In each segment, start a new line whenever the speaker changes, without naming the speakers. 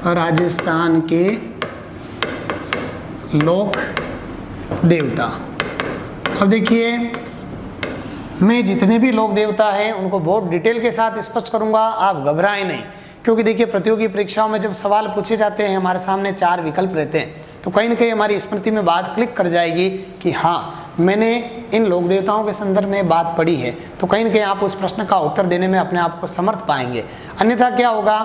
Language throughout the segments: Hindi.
राजस्थान के लोक देवता। अब देखिए, मैं जितने भी लोक देवता हैं उनको बहुत डिटेल के साथ स्पष्ट करूंगा, आप घबराएं नहीं। क्योंकि देखिए, प्रतियोगी परीक्षाओं में जब सवाल पूछे जाते हैं, हमारे सामने 4 विकल्प रहते हैं, तो कहीं ना कहीं हमारी स्मृति में बात क्लिक कर जाएगी कि हाँ, मैंने इन लोक देवताओं के संदर्भ में बात पढ़ी है। तो कहीं ना कहीं आप उस प्रश्न का उत्तर देने में अपने आप को समर्थ पाएंगे। अन्यथा क्या होगा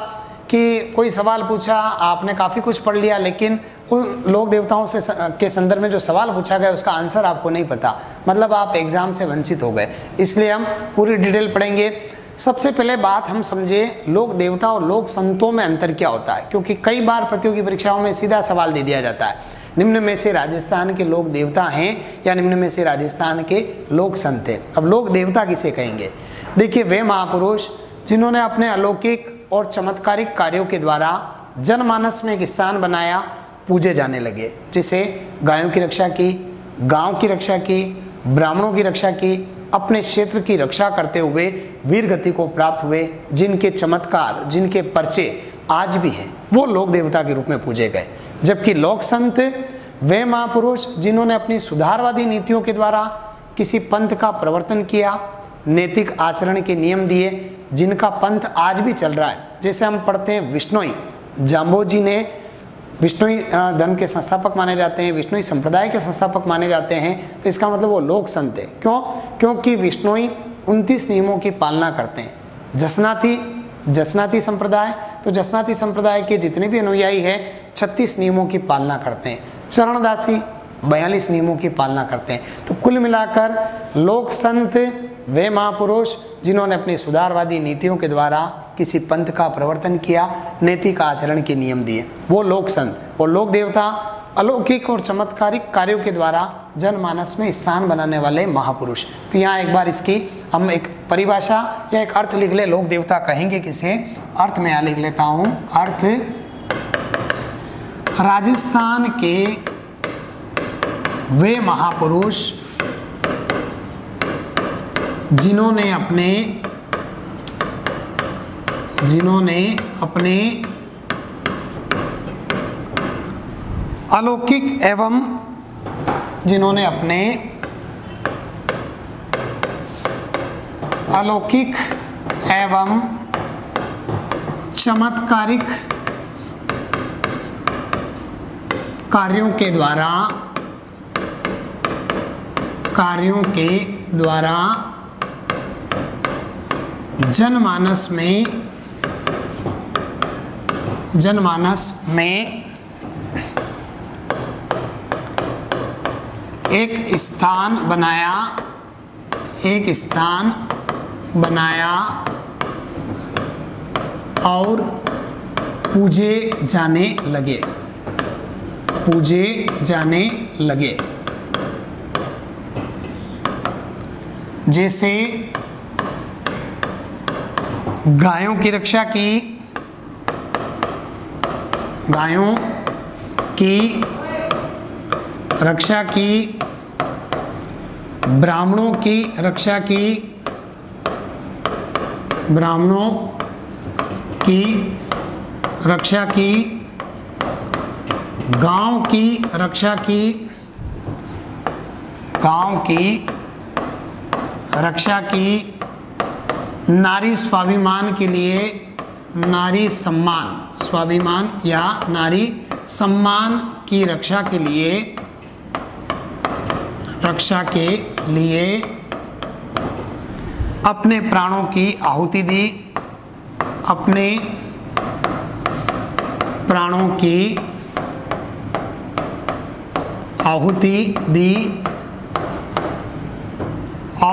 कि कोई सवाल पूछा, आपने काफ़ी कुछ पढ़ लिया, लेकिन उन लोक देवताओं से के संदर्भ में जो सवाल पूछा गया उसका आंसर आपको नहीं पता, मतलब आप एग्जाम से वंचित हो गए। इसलिए हम पूरी डिटेल पढ़ेंगे। सबसे पहले बात हम समझे लोक देवता और लोक संतों में अंतर क्या होता है, क्योंकि कई बार प्रतियोगी परीक्षाओं में सीधा सवाल दे दिया जाता है, निम्न में से राजस्थान के लोक देवता हैं या निम्न में से राजस्थान के लोक संत हैं। अब लोक देवता किसे कहेंगे? देखिए, वे महापुरुष जिन्होंने अपने अलौकिक और चमत्कारिक कार्यों के द्वारा जनमानस में एक स्थान बनाया, पूजे जाने लगे। जैसे गायों की रक्षा की, गांव की रक्षा की, ब्राह्मणों की रक्षा की, अपने क्षेत्र की रक्षा करते हुए वीर गति को प्राप्त हुए, जिनके चमत्कार, जिनके पर्चे आज भी हैं, वो लोक देवता के रूप में पूजे गए। जबकि लोक संत वे महापुरुष जिन्होंने अपनी सुधारवादी नीतियों के द्वारा किसी पंथ का प्रवर्तन किया, नैतिक आचरण के नियम दिए, जिनका पंथ आज भी चल रहा है। जैसे हम पढ़ते हैं विष्णोई जाम्बोजी ने, विष्णोई धर्म के संस्थापक माने जाते हैं, विष्णोई संप्रदाय के संस्थापक माने जाते हैं, तो इसका मतलब वो लोक संत है। क्यों? क्योंकि विष्णोई 29 नियमों की पालना करते हैं। जसनाती संप्रदाय, तो जसनाती संप्रदाय के जितने भी अनुयायी हैं 36 नियमों की पालना करते हैं। चरणदासी 42 नियमों की पालना करते हैं। तो कुल मिलाकर लोक संत वे महापुरुष जिन्होंने अपनी सुधारवादी नीतियों के द्वारा किसी पंथ का प्रवर्तन किया, नैतिक आचरण के नियम दिए, वो लोक संत। और लोक देवता अलौकिक और चमत्कारिक कार्यों के द्वारा जनमानस में स्थान बनाने वाले महापुरुष। तो यहाँ एक बार इसकी हम एक परिभाषा या एक अर्थ लिख ले। लोक देवता कहेंगे किसे? अर्थ में यहाँ लिख लेता हूँ। अर्थ, राजस्थान के वे महापुरुष जिन्होंने अपने अलौकिक एवं चमत्कारिक कार्यों के द्वारा जनमानस में एक स्थान बनाया और पूजे जाने लगे। जैसे गायों की रक्षा की, ब्राह्मणों की रक्षा की, गांव की रक्षा की, नारी स्वाभिमान के लिए, नारी स्वाभिमान या नारी सम्मान की रक्षा के लिए अपने प्राणों की आहुति दी,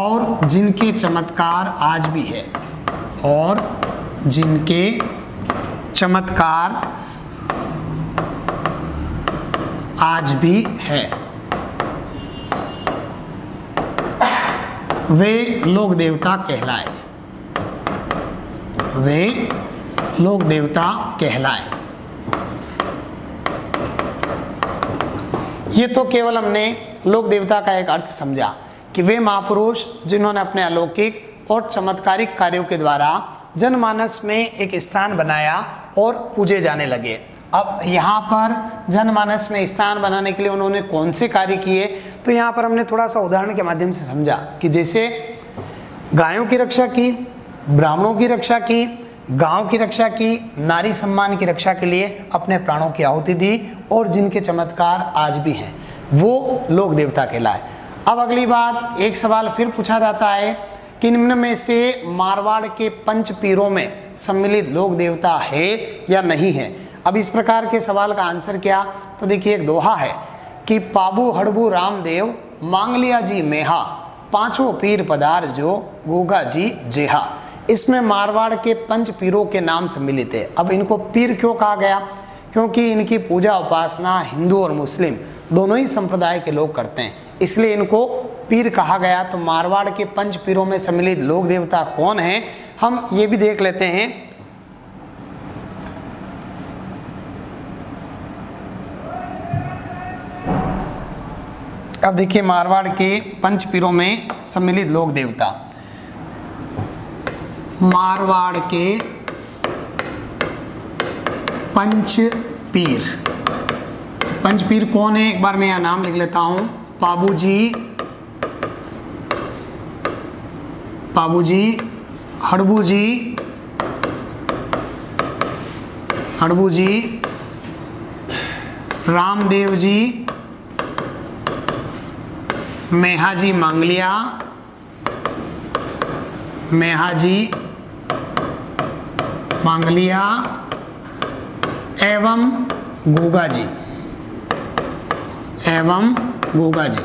और जिनके चमत्कार आज भी है, वे लोक देवता कहलाए। ये तो केवल हमने लोक देवता का एक अर्थ समझा कि वे महापुरुष जिन्होंने अपने अलौकिक और चमत्कारिक कार्यों के द्वारा जनमानस में एक स्थान बनाया और पूजे जाने लगे। अब यहाँ पर जनमानस में स्थान बनाने के लिए उन्होंने कौन से कार्य किए, तो यहाँ पर हमने थोड़ा सा उदाहरण के माध्यम से समझा कि जैसे गायों की रक्षा की, ब्राह्मणों की रक्षा की, गांव की रक्षा की, नारी सम्मान की रक्षा के लिए अपने प्राणों की आहुति दी और जिनके चमत्कार आज भी हैं वो लोक देवता कहलाए। अब अगली बात, एक सवाल फिर पूछा जाता है कि निम्न में से मारवाड़ के पंच पीरों में सम्मिलित लोक देवता है या नहीं है। अब इस प्रकार के सवाल का आंसर क्या, तो देखिए एक दोहा है कि पाबू हड़बू रामदेव मांगलिया जी मेहा, पांचों पीर पधार जो गोगा जी जेहा। इसमें मारवाड़ के पंच पीरों के नाम सम्मिलित है। अब इनको पीर क्यों कहा गया, क्योंकि इनकी पूजा उपासना हिंदू और मुस्लिम दोनों ही संप्रदाय के लोग करते हैं, इसलिए इनको पीर कहा गया। तो मारवाड़ के पंच पीरों में सम्मिलित लोक देवता कौन है, हम ये भी देख लेते हैं। अब देखिए मारवाड़ के पंच पीरों में सम्मिलित लोक देवता, मारवाड़ के पंच पीर, पंच पीर कौन है, एक बार मैं यहाँ नाम लिख लेता हूँ। पाबूजी, पाबूजी, हड़बूजी, हड़बूजी, रामदेव जी, मेहाजी मांगलिया, मेहाजी मांगलिया एवं गोगा जी, एवं गोगा जी।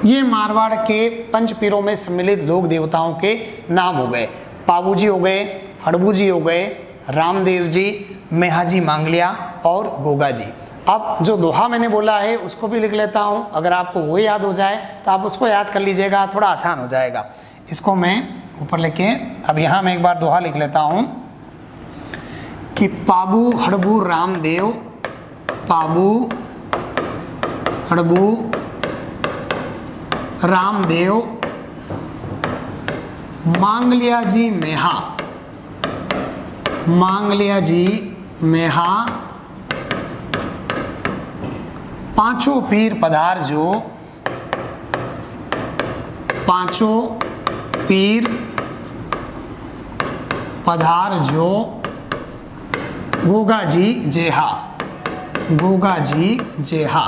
ये मारवाड़ के पंच पीरों में सम्मिलित लोक देवताओं के नाम हो गए। पाबूजी हो गए, हड़बूजी हो गए, रामदेव जी, मेहाजी मांगलिया और गोगा जी। अब जो दोहा मैंने बोला है उसको भी लिख लेता हूँ, अगर आपको वो याद हो जाए तो आप उसको याद कर लीजिएगा, थोड़ा आसान हो जाएगा। इसको मैं ऊपर लिखे, अब यहाँ मैं एक बार दोहा लिख लेता हूँ कि पाबू हड़बू रामदेव, पाबू हड़बू रामदेव, मांगलिया जी मेहा, मांगलिया जी मेहा, पांचों पीर पधार जो, पांचों पीर पधार जो गोगा जी जेहा, गोगा जी जेहा।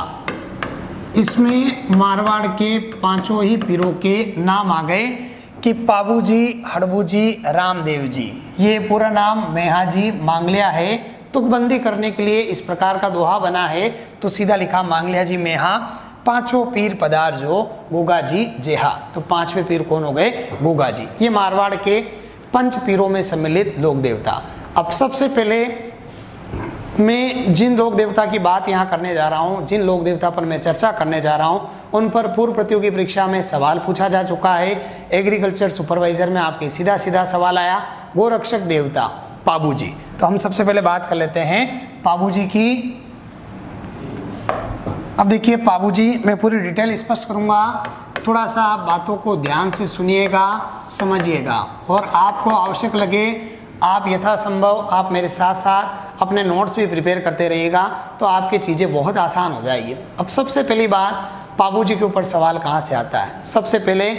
इसमें मारवाड़ के पांचों ही पीरों के नाम आ गए कि पाबूजी, हड़बूजी, रामदेव जी। ये पूरा नाम मेहाजी मांगलिया है। तुकबंदी करने के लिए इस प्रकार का दोहा बना है, तो सीधा लिखा मांगलिया जी मेहा, पांचों पीर पधार जो गोगा जी जेहा। तो पांचवें पीर कौन हो गए, गोगा जी। ये मारवाड़ के पंच पीरों में सम्मिलित लोक देवता। अब सबसे पहले मैं जिन लोक देवता की बात यहाँ करने जा रहा हूँ, जिन लोक देवता पर मैं चर्चा करने जा रहा हूँ, उन पर पूर्व प्रतियोगी परीक्षा में सवाल पूछा जा चुका है। एग्रीकल्चर सुपरवाइजर में आपके सीधा सीधा सवाल आया, गोरक्षक देवता पाबूजी। तो हम सबसे पहले बात कर लेते हैं पाबूजी की। अब देखिए पाबूजी, मैं पूरी डिटेल स्पष्ट करूंगा, थोड़ा सा आप बातों को ध्यान से सुनिएगा, समझिएगा, और आपको आवश्यक लगे आप यथासंभव आप मेरे साथ साथ अपने नोट्स भी प्रिपेयर करते रहिएगा, तो आपकी चीज़ें बहुत आसान हो जाएगी। अब सबसे पहली बात, पाबूजी के ऊपर सवाल कहाँ से आता है। सबसे पहले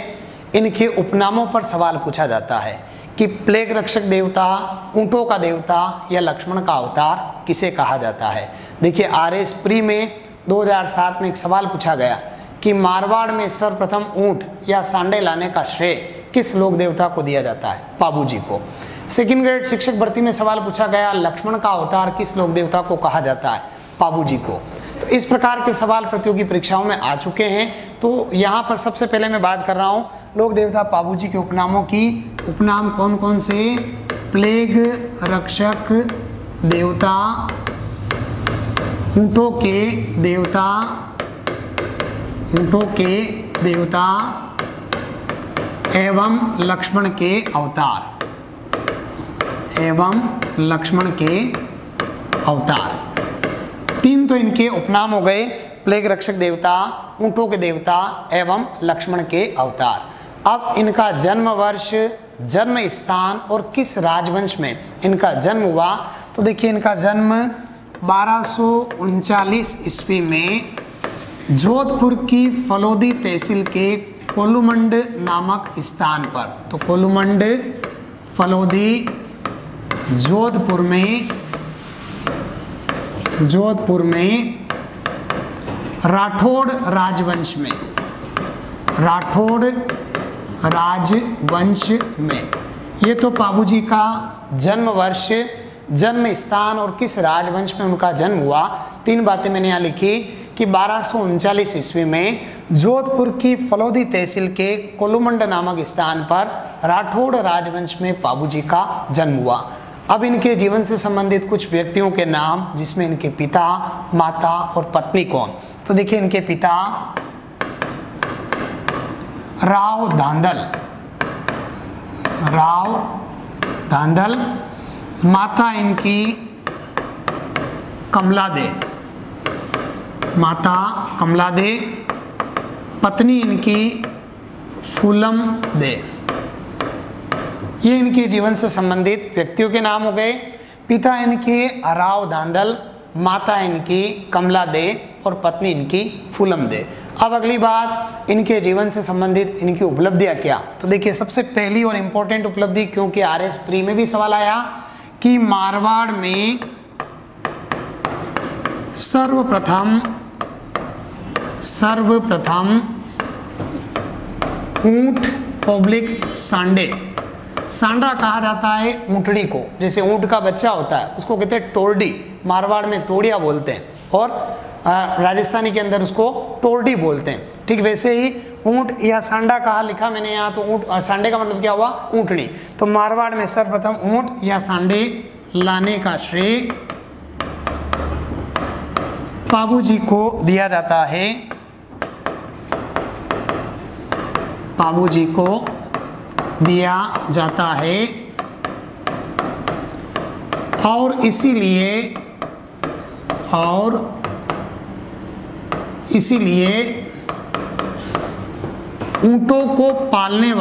इनके उपनामों पर सवाल पूछा जाता है कि प्लेग रक्षक देवता, ऊंटों का देवता या लक्ष्मण का अवतार किसे कहा जाता है। देखिए RS प्री में 2007 में एक सवाल पूछा गया कि मारवाड़ में सर्वप्रथम ऊंट या सांडे लाने का श्रेय किस लोक देवता को दिया जाता है, पाबूजी को। सेकंड ग्रेड शिक्षक भर्ती में सवाल पूछा गया, लक्ष्मण का अवतार किस लोक देवता को कहा जाता है, पाबूजी को। तो इस प्रकार के सवाल प्रतियोगी परीक्षाओं में आ चुके हैं। तो यहाँ पर सबसे पहले मैं बात कर रहा हूँ लोक देवता पाबूजी के उपनामों की। उपनाम कौन कौन से, प्लेग रक्षक देवता, ऊंटों के देवता, ऊंटों के देवता एवं लक्ष्मण के अवतार, एवं लक्ष्मण के अवतार। तीन तो इनके उपनाम हो गए, प्लेग रक्षक देवता, ऊंटों के देवता एवं लक्ष्मण के अवतार। अब इनका जन्म वर्ष, जन्म स्थान और किस राजवंश में इनका जन्म हुआ, तो देखिए इनका जन्म 1239 ईस्वी में जोधपुर की फलोदी तहसील के कोलूमंड नामक स्थान पर, तो कोलूमंड फलोदी जोधपुर में राठौड़ राजवंश में, राठौड़ राजवंश में। ये तो बाबूजी का जन्म वर्ष, जन्म स्थान और किस राजवंश में उनका जन्म हुआ, 3 बातें मैंने यहाँ लिखी कि 1239 ईस्वी में जोधपुर की फलोदी तहसील के कोलूमंड नामक स्थान पर राठौड़ राजवंश में बाबूजी का जन्म हुआ। अब इनके जीवन से संबंधित कुछ व्यक्तियों के नाम, जिसमें इनके पिता, माता और पत्नी कौन। तो देखिए इनके पिता राव धांधल, माता इनकी कमला दे, पत्नी इनकी फूलम दे। ये इनके जीवन से संबंधित व्यक्तियों के नाम हो गए। पिता इनके राव धांधल, माता इनकी कमला दे और पत्नी इनकी फूलम दे। अब अगली बात, इनके जीवन से संबंधित इनकी उपलब्धियां क्या। तो देखिए सबसे पहली और इंपॉर्टेंट उपलब्धि, क्योंकि RS प्री में भी सवाल आया कि मारवाड़ में सर्वप्रथम ऊंट पब्लिक सांडा कहा जाता है ऊंटड़ी को। जैसे ऊंट का बच्चा होता है उसको कहते हैं टोरडी, मारवाड़ में तोड़िया बोलते हैं, और राजस्थानी के अंदर उसको टोरडी बोलते हैं। ठीक वैसे ही ऊंट या सांडा कहा लिखा मैंने यहाँ, तो ऊंट सांडे का मतलब क्या हुआ, ऊंटड़ी। तो मारवाड़ में सर्वप्रथम ऊंट या सांडे लाने का श्रेय बाबूजी को दिया जाता है, बाबूजी को दिया जाता है। और इसीलिए ऊंटों को पालने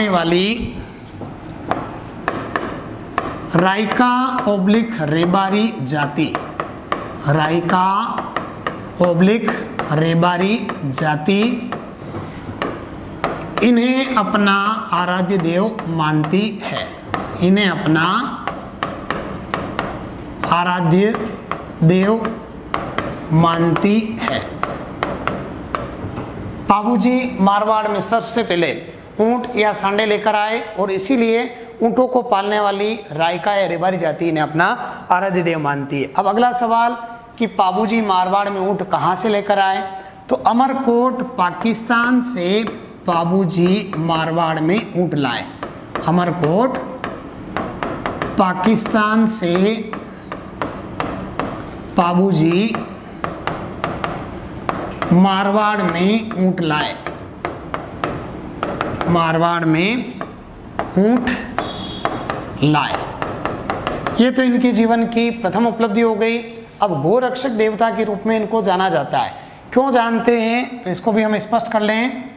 वाली राइका ओब्लिक रेबारी जाति इन्हें अपना आराध्य देव मानती है, इन्हें अपना आराध्य देव मानती है। बाबूजी मारवाड़ में सबसे पहले ऊंट या सांडे लेकर आए, और इसीलिए ऊंटों को पालने वाली राइका या रेबारी जाति इन्हें अपना आराध्य देव मानती है। अब अगला सवाल कि बाबूजी मारवाड़ में ऊंट कहाँ से लेकर आए। तो अमरकोट पाकिस्तान से बाबूजी मारवाड़ में ऊंट लाए। अमरकोट पाकिस्तान से बाबूजी मारवाड़ में ऊंट लाए, मारवाड़ में ऊंट लाए। ये तो इनके जीवन की प्रथम उपलब्धि हो गई। अब गोरक्षक देवता के रूप में इनको जाना जाता है। क्यों जानते हैं तो इसको भी हम स्पष्ट कर लें।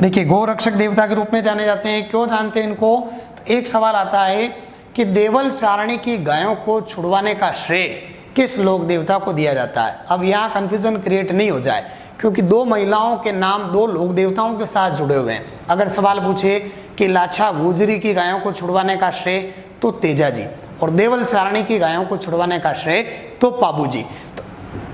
देखिए गोरक्षक देवता के रूप में जाने जाते हैं, क्यों जानते हैं इनको। तो एक सवाल आता है कि देवल चारणी की गायों को छुड़वाने का श्रेय किस लोक देवता को दिया जाता है। अब यहाँ कंफ्यूजन क्रिएट नहीं हो जाए, क्योंकि 2 महिलाओं के नाम 2 लोक देवताओं के साथ जुड़े हुए हैं। अगर सवाल पूछे कि लाछा गुजरी की गायों को छुड़वाने का श्रेय तो तेजा जी, और देवल चारणी की गायों को छुड़वाने का श्रेय तो बाबूजी। तो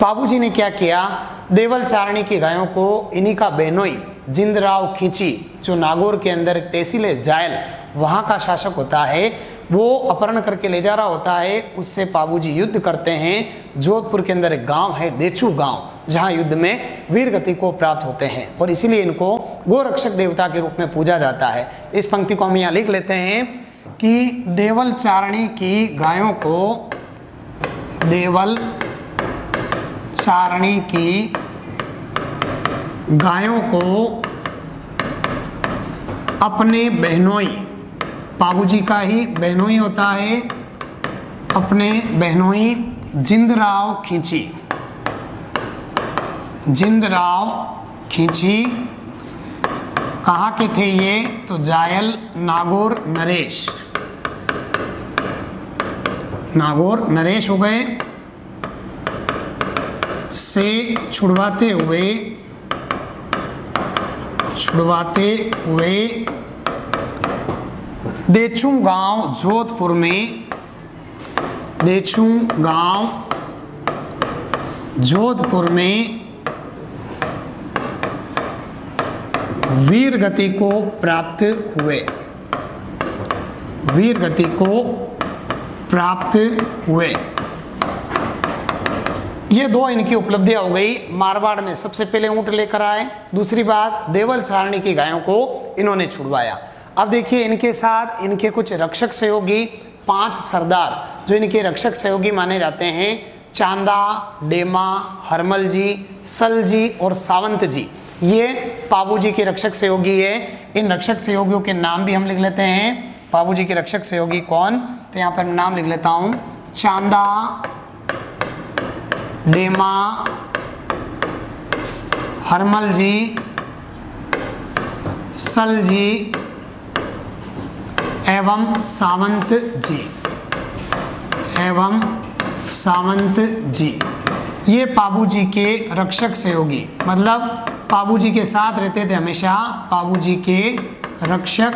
बाबूजी ने क्या किया, देवल चारणी की गायों को इन्हीं का बहनोई जिंदराव खींची, जो नागौर के अंदर तहसील है जायल, वहाँ का शासक होता है, वो अपहरण करके ले जा रहा होता है। उससे बाबूजी युद्ध करते हैं। जोधपुर के अंदर एक गांव है देचू गांव, जहां युद्ध में वीर गति को प्राप्त होते हैं, और इसीलिए इनको गोरक्षक देवता के रूप में पूजा जाता है। इस पंक्ति को हम यहाँ लिख लेते हैं कि देवल चारणी की गायों को, देवल चारणी की गायों को अपने बहनोई, बाबूजी का ही बहनोई होता है, अपने बहनोई जिंदराव खींची, कहाँ के थे ये? तो जायल, नागौर, नरेश। नागौर नरेश हो गए से छुड़वाते हुए देचू गांव जोधपुर में, देचू गांव जोधपुर में वीर गति को प्राप्त हुए, वीर गति को प्राप्त हुए। ये दो इनकी उपलब्धियां हो गई। मारवाड़ में सबसे पहले ऊंट लेकर आए, दूसरी बात देवल सारणी की गायों को इन्होंने छुड़वाया। अब देखिए इनके साथ इनके कुछ रक्षक सहयोगी, 5 सरदार जो इनके रक्षक सहयोगी माने जाते हैं, चांदा, डेमा, हरमल जी, सल जी और सावंत जी, ये पाबू जी के रक्षक सहयोगी है। इन रक्षक सहयोगियों के नाम भी हम लिख लेते हैं। पाबू जी के रक्षक सहयोगी कौन? तो यहाँ पर नाम लिख लेता हूं, चांदा, डेमा, हरमल जी, सल जी एवं सावंत जी, एवं सावंत जी। ये पाबू जी के रक्षक सहयोगी, मतलब पाबू जी के साथ रहते थे हमेशा, पाबू जी के रक्षक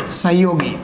सहयोगी।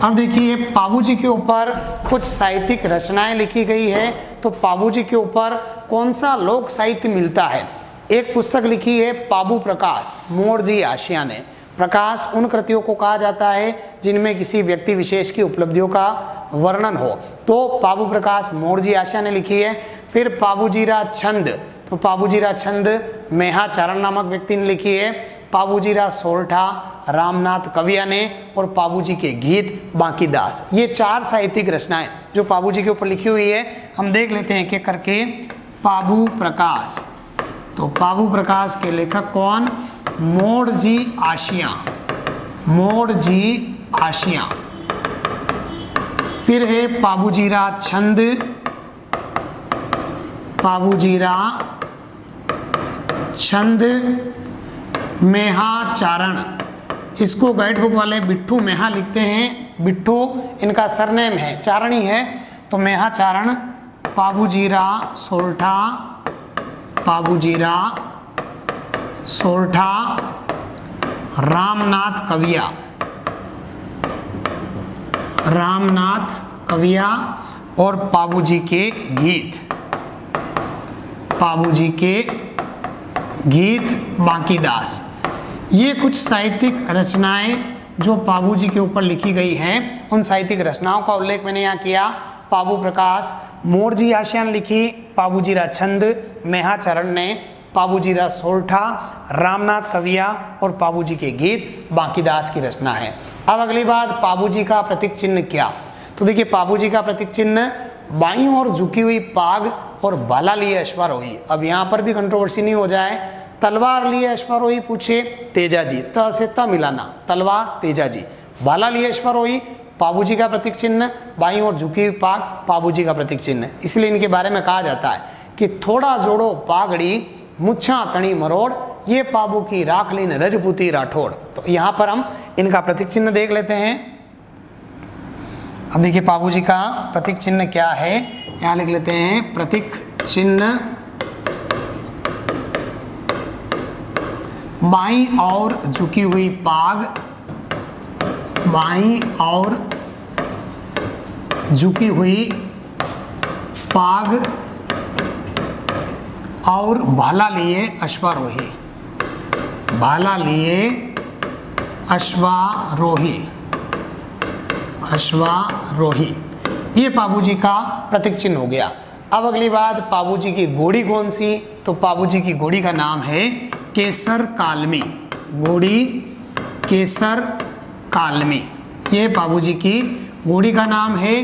अब देखिए पाबू जी के ऊपर कुछ साहित्यिक रचनाएं लिखी गई है। तो पाबू जी के ऊपर कौन सा लोक साहित्य मिलता है? एक पुस्तक लिखी है पाबू प्रकाश, मोरजी आशिया ने। प्रकाश उन कृतियों को कहा जाता है जिनमें किसी व्यक्ति विशेष की उपलब्धियों का वर्णन हो, तो पाबू प्रकाश मोरजी आशिया ने लिखी है। फिर पाबूजीरा छंद, तो पाबूजीरा छंद मेहाचारण नामक व्यक्ति ने लिखी है। पाबूजीरा सोरठा रामनाथ कविया ने, और पाबू जी के गीत बांकीदास। ये 4 साहित्यिक रचनाएं जो पाबू जी के ऊपर लिखी हुई है, हम देख लेते हैं एक-एक करके। पाबू प्रकाश, तो पाबू प्रकाश के लेखक कौन? मोरजी आशिया, मोरजी आशिया। फिर है पाबूजीरा छंद, पाबूजीरा छंद मेहाचारण, इसको गाइड बुक वाले बिट्ठू मेहा लिखते हैं। बिट्ठू इनका सरनेम है, चारणी है, तो मेहाचारण। पाबूजीरा सोरठा, पाबूजीरा सोरठा, रामनाथ कविया, रामनाथ कविया, और पाबू जी के गीत, पाबू जी के गीत बांकीदास। ये कुछ साहित्यिक रचनाएं जो पाबू जी के ऊपर लिखी गई हैं, उन साहित्यिक रचनाओं का उल्लेख मैंने यहाँ किया। पाबू प्रकाश, मोरजी आशिया ने लिखी, पाबूजीरा छंद मेहाचरण ने, पाबूजीरा सोरठा, रामनाथ कविया और पाबू जी के गीत बांकीदास की रचना है। अब अगली बात, पाबू जी का प्रतीक चिन्ह क्या? तो देखिए पाबू जी का प्रतीक चिन्ह बाईं ओर झुकी हुई पाग और भाला लिए अश्वारोही। अब यहाँ पर भी कंट्रोवर्सी नहीं हो जाए, तलवार लिए अश्वारोही पूछे तेजाजी, त से त मिलाना, तलवार तेजाजी, भाला लिए अश्वारोही पाबू जी का प्रतीक चिन्ह, बाईं ओर झुकी हुई पाग पाबू जी का प्रतीक चिन्ह। इसलिए इनके बारे में कहा जाता है कि थोड़ा जोड़ो पागड़ी मुच्छा तणी मरोड़, ये पाबू की राखलीन रजपूती राठौड़। तो यहाँ पर हम इनका प्रतीक चिन्ह देख लेते हैं। अब देखिए पाबू जी का प्रतीक चिन्ह क्या है, यहाँ लिख लेते हैं। प्रतीक चिन्ह बाईं और झुकी हुई पाग, बाईं और झुकी हुई पाग और भाला लिए अश्वारोही, भाला लिए अश्वारोही, अश्वारोही, ये पाबू जी का प्रतीक चिन्ह हो गया। अब अगली बात, पाबू जी की घोड़ी कौन सी? तो पाबू जी की घोड़ी का नाम है केसर कालमी, घोड़ी केसर कालमी, ये पाबू जी की घोड़ी का नाम है।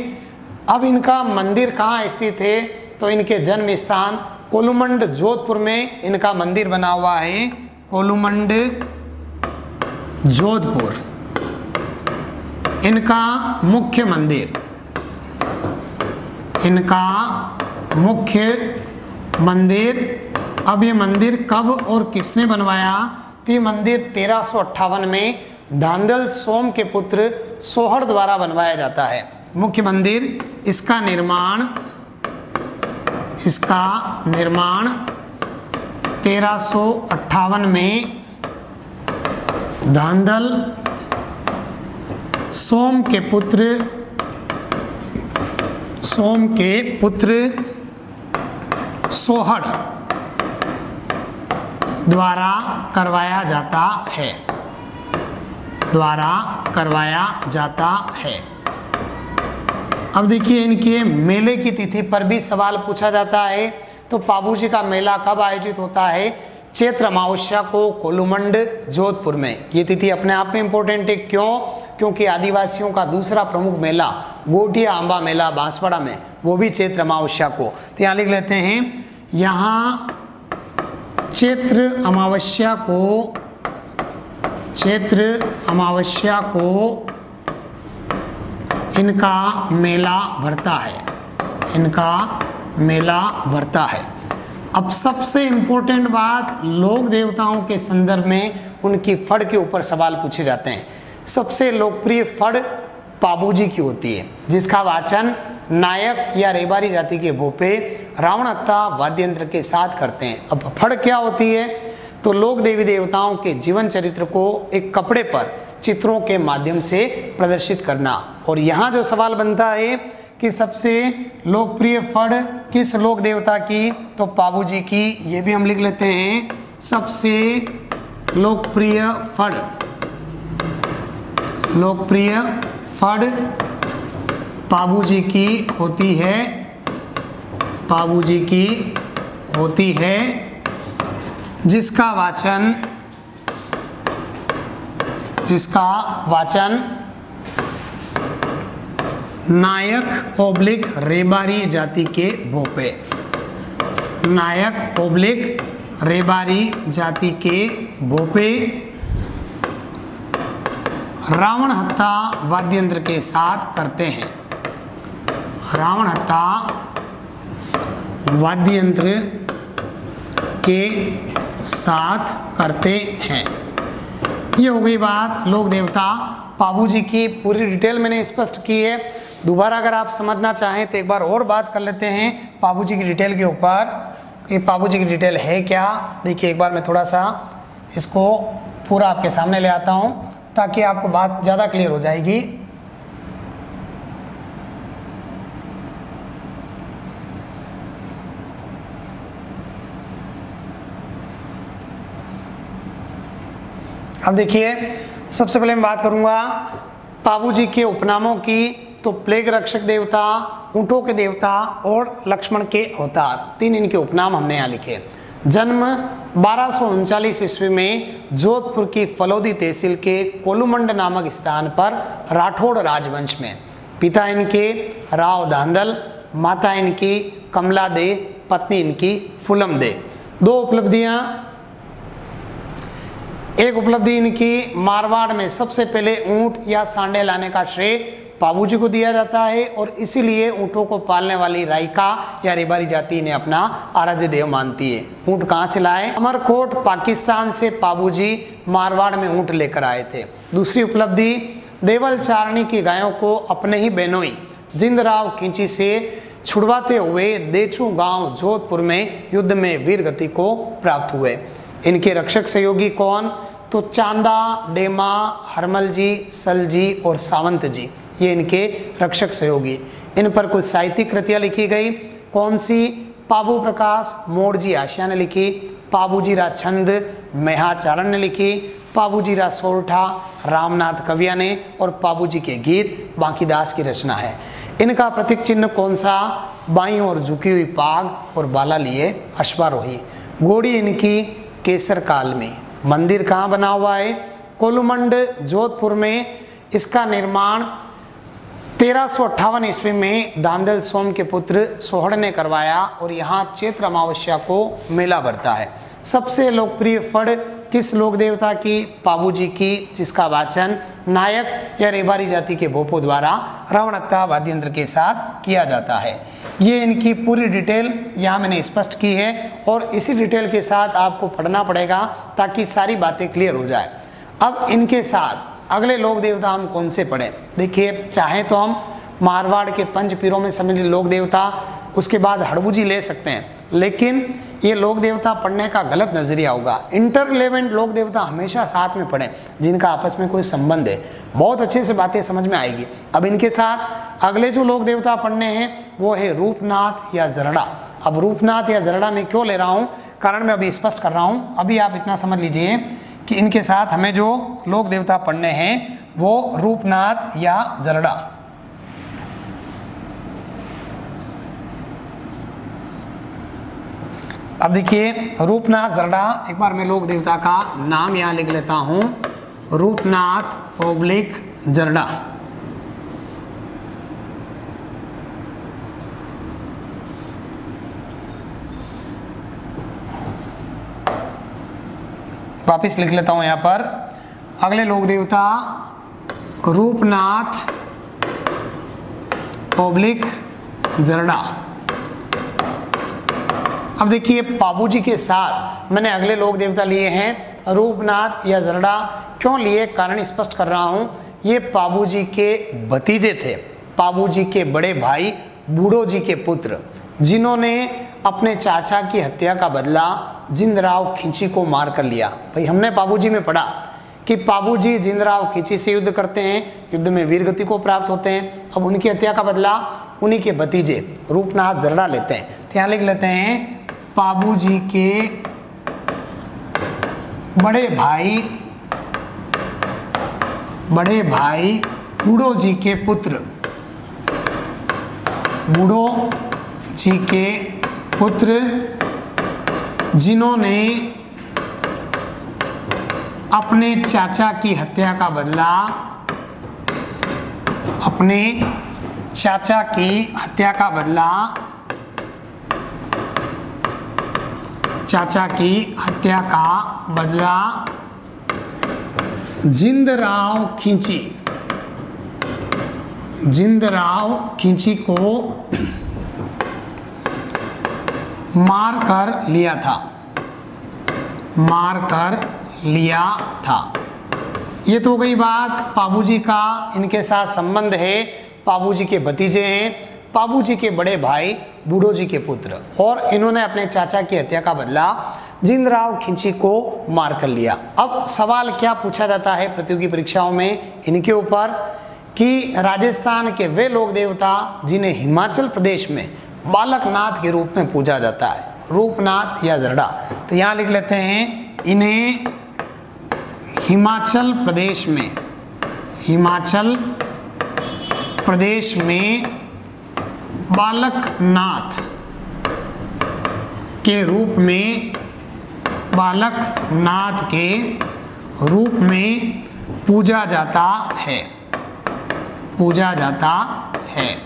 अब इनका मंदिर कहाँ स्थित है? तो इनके जन्म स्थान कोलूमंड जोधपुर में इनका मंदिर बना हुआ है, कोलूमंड जोधपुर इनका मुख्य मंदिर, इनका मुख्य मंदिर अब ये मंदिर कब और किसने बनवाया? तो ये मंदिर 1358 में धांधल सोम के पुत्र सोहड़ द्वारा बनवाया जाता है। मुख्य मंदिर इसका निर्माण 1358 में धांधल सोम के पुत्र सोहड़ द्वारा करवाया जाता है। अब देखिए इनके मेले की तिथि पर भी सवाल पूछा जाता है। तो पाबूजी का मेला कब आयोजित होता है? चैत्र अमावस्या को कोलूमंड जोधपुर में। ये तिथि अपने आप में इंपॉर्टेंट है। क्यों? क्योंकि आदिवासियों का दूसरा प्रमुख मेला गोटिया आंबा मेला बांसवाड़ा में, वो भी चैत्र अमावस्या को। तो यहाँ लिख लेते हैं, यहाँ चैत्र अमावस्या को इनका मेला भरता है। अब सबसे इंपॉर्टेंट बात, लोक देवताओं के संदर्भ में उनकी फड़ के ऊपर सवाल पूछे जाते हैं। सबसे लोकप्रिय फड़ पाबूजी की होती है, जिसका वाचन नायक या रेबारी जाति के भोपे रावण हत्ता वाद्य यंत्र के साथ करते हैं। अब फड़ क्या होती है? तो लोक देवी देवताओं के जीवन चरित्र को एक कपड़े पर चित्रों के माध्यम से प्रदर्शित करना। और यहाँ जो सवाल बनता है कि सबसे लोकप्रिय फड़ किस लोक देवता की? तो पाबूजी की। ये भी हम लिख लेते हैं, सबसे लोकप्रिय फड़ पाबूजी की होती है, जिसका वाचन नायक ओब्लिक रेबारी जाति के भोपे रावण हत्ता वाद्य यंत्र के साथ करते हैं। रावण हत्ता वाद्य यंत्र के साथ करते हैं। ये हो गई बात लोक देवता पाबूजी की। पूरी डिटेल मैंने स्पष्ट की है। दोबारा अगर आप समझना चाहें तो एक बार और बात कर लेते हैं पाबूजी की डिटेल के ऊपर कि पाबूजी की डिटेल है क्या। देखिए एक बार मैं थोड़ा सा इसको पूरा आपके सामने ले आता हूं ताकि आपको बात ज़्यादा क्लियर हो जाएगी। अब देखिए सबसे पहले मैं बात करूंगा पाबूजी के उपनामों की। तो प्लेग रक्षक देवता, ऊंटों के देवता और लक्ष्मण के अवतार, 3 इनके उपनाम हमने यहाँ लिखे। जन्म 1239 ईस्वी में जोधपुर की फलोदी तहसील के कोलूमंड नामक स्थान पर राठौड़ राजवंश में। पिता इनके राव धांधल, माता इनकी कमला दे, पत्नी इनकी फूलम दे। 2 उपलब्धियां, एक उपलब्धि इनकी मारवाड़ में सबसे पहले ऊंट या सांडे लाने का श्रेय पाबूजी को दिया जाता है और इसीलिए ऊंटों को पालने वाली राइका या रेबारी जाति ने अपना आराध्य देव मानती है। ऊंट कहाँ से लाए? अमरकोट पाकिस्तान से पाबूजी मारवाड़ में ऊंट लेकर आए थे। दूसरी उपलब्धि, देवल चारणी की गायों को अपने ही बेनोई जिंदराव खींची से छुड़वाते हुए देचू गांव जोधपुर में युद्ध में वीर गति को प्राप्त हुए। इनके रक्षक सहयोगी कौन? तो चांदा, डेमा, हरमल जी, सल जी और सावंत जी, ये इनके रक्षक सहयोगी। इन पर कुछ साहित्यिक कृतियां लिखी गई। कौन सी? पाबू प्रकाश मोड़जी आशिया ने लिखी, पाबूजीरा छंद मेहाचारण ने लिखी, पाबूजीरा सोरठा रामनाथ कविया ने और पाबूजी के गीत बांकीदास की रचना है। इनका प्रतीक चिन्ह कौन सा? बाईं ओर झुकी हुई पाग और बाला लिए अश्वारोही। घोड़ी इनकी केसर काल में। मंदिर कहाँ बना हुआ है? कोलूमंड जोधपुर में। इसका निर्माण 1358 ईस्वी में धांधल सोम के पुत्र सोहड़ ने करवाया और यहाँ चैत्र अमावस्या को मेला भरता है। सबसे लोकप्रिय फड़ किस लोक देवता की? पाबूजी की, जिसका वाचन नायक या रेबारी जाति के भोपों द्वारा रावण हत्ता वाद्य यंत्र के साथ किया जाता है। ये इनकी पूरी डिटेल यहाँ मैंने स्पष्ट की है और इसी डिटेल के साथ आपको पढ़ना पड़ेगा ताकि सारी बातें क्लियर हो जाए। अब इनके साथ अगले लोक देवता हम कौन से पढ़ें? देखिए, चाहे तो हम मारवाड़ के पंच पीरों में सम्मिलित लोक देवता, उसके बाद हड़बुजी ले सकते हैं, लेकिन ये लोक देवता पढ़ने का गलत नजरिया होगा। इंटर रिलेवेंट लोक देवता हमेशा साथ में पढ़ें जिनका आपस में कोई संबंध है, बहुत अच्छे से बातें समझ में आएगी। अब इनके साथ अगले जो लोक देवता पढ़ने हैं वो है रूपनाथ या जरड़ा। अब रूपनाथ या जरड़ा में क्यों ले रहा हूँ, कारण मैं अभी स्पष्ट कर रहा हूँ। अभी आप इतना समझ लीजिए कि इनके साथ हमें जो लोक देवता पढ़ने हैं वो रूपनाथ या जरड़ा। अब देखिए, रूपनाथ जरड़ा, एक बार मैं लोक देवता का नाम यहाँ लिख लेता हूँ, रूपनाथ ओब्लिक जरड़ा। वापिस लिख लेता हूँ यहाँ पर, अगले लोक देवता रूपनाथ ओब्लिक जरड़ा। अब देखिए, पाबूजी के साथ मैंने अगले लोक देवता लिए हैं रूपनाथ या जरड़ा। क्यों लिए, कारण स्पष्ट कर रहा हूं। ये पाबूजी के भतीजे थे, पाबूजी के बड़े भाई बूढ़ो जी के पुत्र, जिन्होंने अपने चाचा की हत्या का बदला जिंदराव खिंची को मार कर लिया। भाई, हमने पाबूजी में पढ़ा कि पाबूजी जिंदराव खिंची से युद्ध करते हैं, युद्ध में वीर गति को प्राप्त होते हैं। अब उनकी हत्या का बदला उन्हीं के भतीजे रूपनाथ जरड़ा लेते हैं। तो यहाँ लिख लेते हैं, पाबूजी के बड़े भाई बूढ़ो जी के पुत्र, बूढ़ो जी के पुत्र, जिन्होंने अपने चाचा की हत्या का बदला, अपने चाचा की हत्या का बदला, चाचा की हत्या का बदला जिंदराव खिंची को मार कर लिया था। ये तो हो गई बात, पाबूजी का इनके साथ संबंध है, पाबूजी के भतीजे हैं, पाबूजी के बड़े भाई बूढ़ो जी के पुत्र, और इन्होंने अपने चाचा की हत्या का बदला जिंदराव खिंची को मार कर लिया। अब सवाल क्या पूछा जाता है प्रतियोगी परीक्षाओं में इनके ऊपर, कि राजस्थान के वे लोक देवता जिन्हें हिमाचल प्रदेश में बालकनाथ के रूप में पूजा जाता है, रूपनाथ या जरड़ा। तो यहाँ लिख लेते हैं, इन्हें हिमाचल प्रदेश में बालकनाथ के रूप में पूजा जाता है।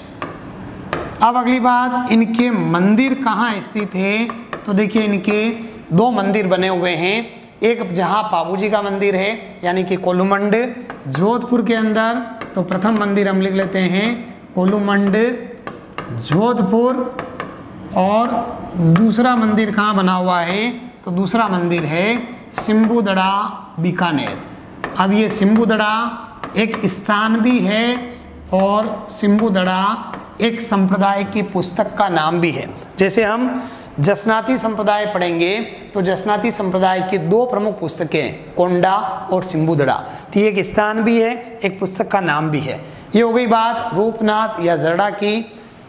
अब अगली बात, इनके मंदिर कहाँ स्थित है? तो देखिए, इनके दो मंदिर बने हुए हैं। एक जहाँ पाबूजी का मंदिर है यानी कि कोलूमंड जोधपुर के अंदर, तो प्रथम मंदिर हम लिख लेते हैं कोलूमंड जोधपुर, और दूसरा मंदिर कहाँ बना हुआ है? तो दूसरा मंदिर है सिम्बुदड़ा बीकानेर। अब ये सिम्बुदड़ा एक स्थान भी है और सिम्बुदड़ा एक संप्रदाय की पुस्तक का नाम भी है। जैसे हम जसनाती संप्रदाय पढ़ेंगे तो जसनाती संप्रदाय की दो प्रमुख पुस्तकें कोंडा और सिम्बुदड़ा, तो ये एक स्थान भी है, एक पुस्तक का नाम भी है। ये हो गई बात रूपनाथ या जरड़ा की।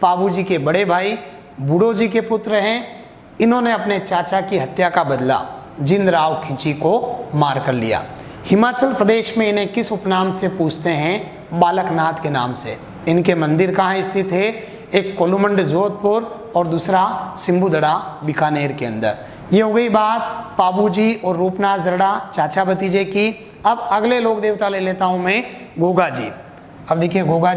पाबूजी के बड़े भाई बूढ़ो जी के पुत्र हैं, इन्होंने अपने चाचा की हत्या का बदला जिंदराव खिंची को मार कर लिया। हिमाचल प्रदेश में इन्हें किस उपनाम से पूछते हैं? बालकनाथ के नाम से। इनके मंदिर कहाँ स्थित है? एक कोलूमंड जोधपुर और दूसरा सिम्बुदड़ा बीकानेर के अंदर। ये हो गई बात पाबूजी और रूपनाथ जरड़ा चाचा भतीजे की। अब अगले लोक देवता ले लेता हूं मैं, गोगा जी। अब देखिए, गोगा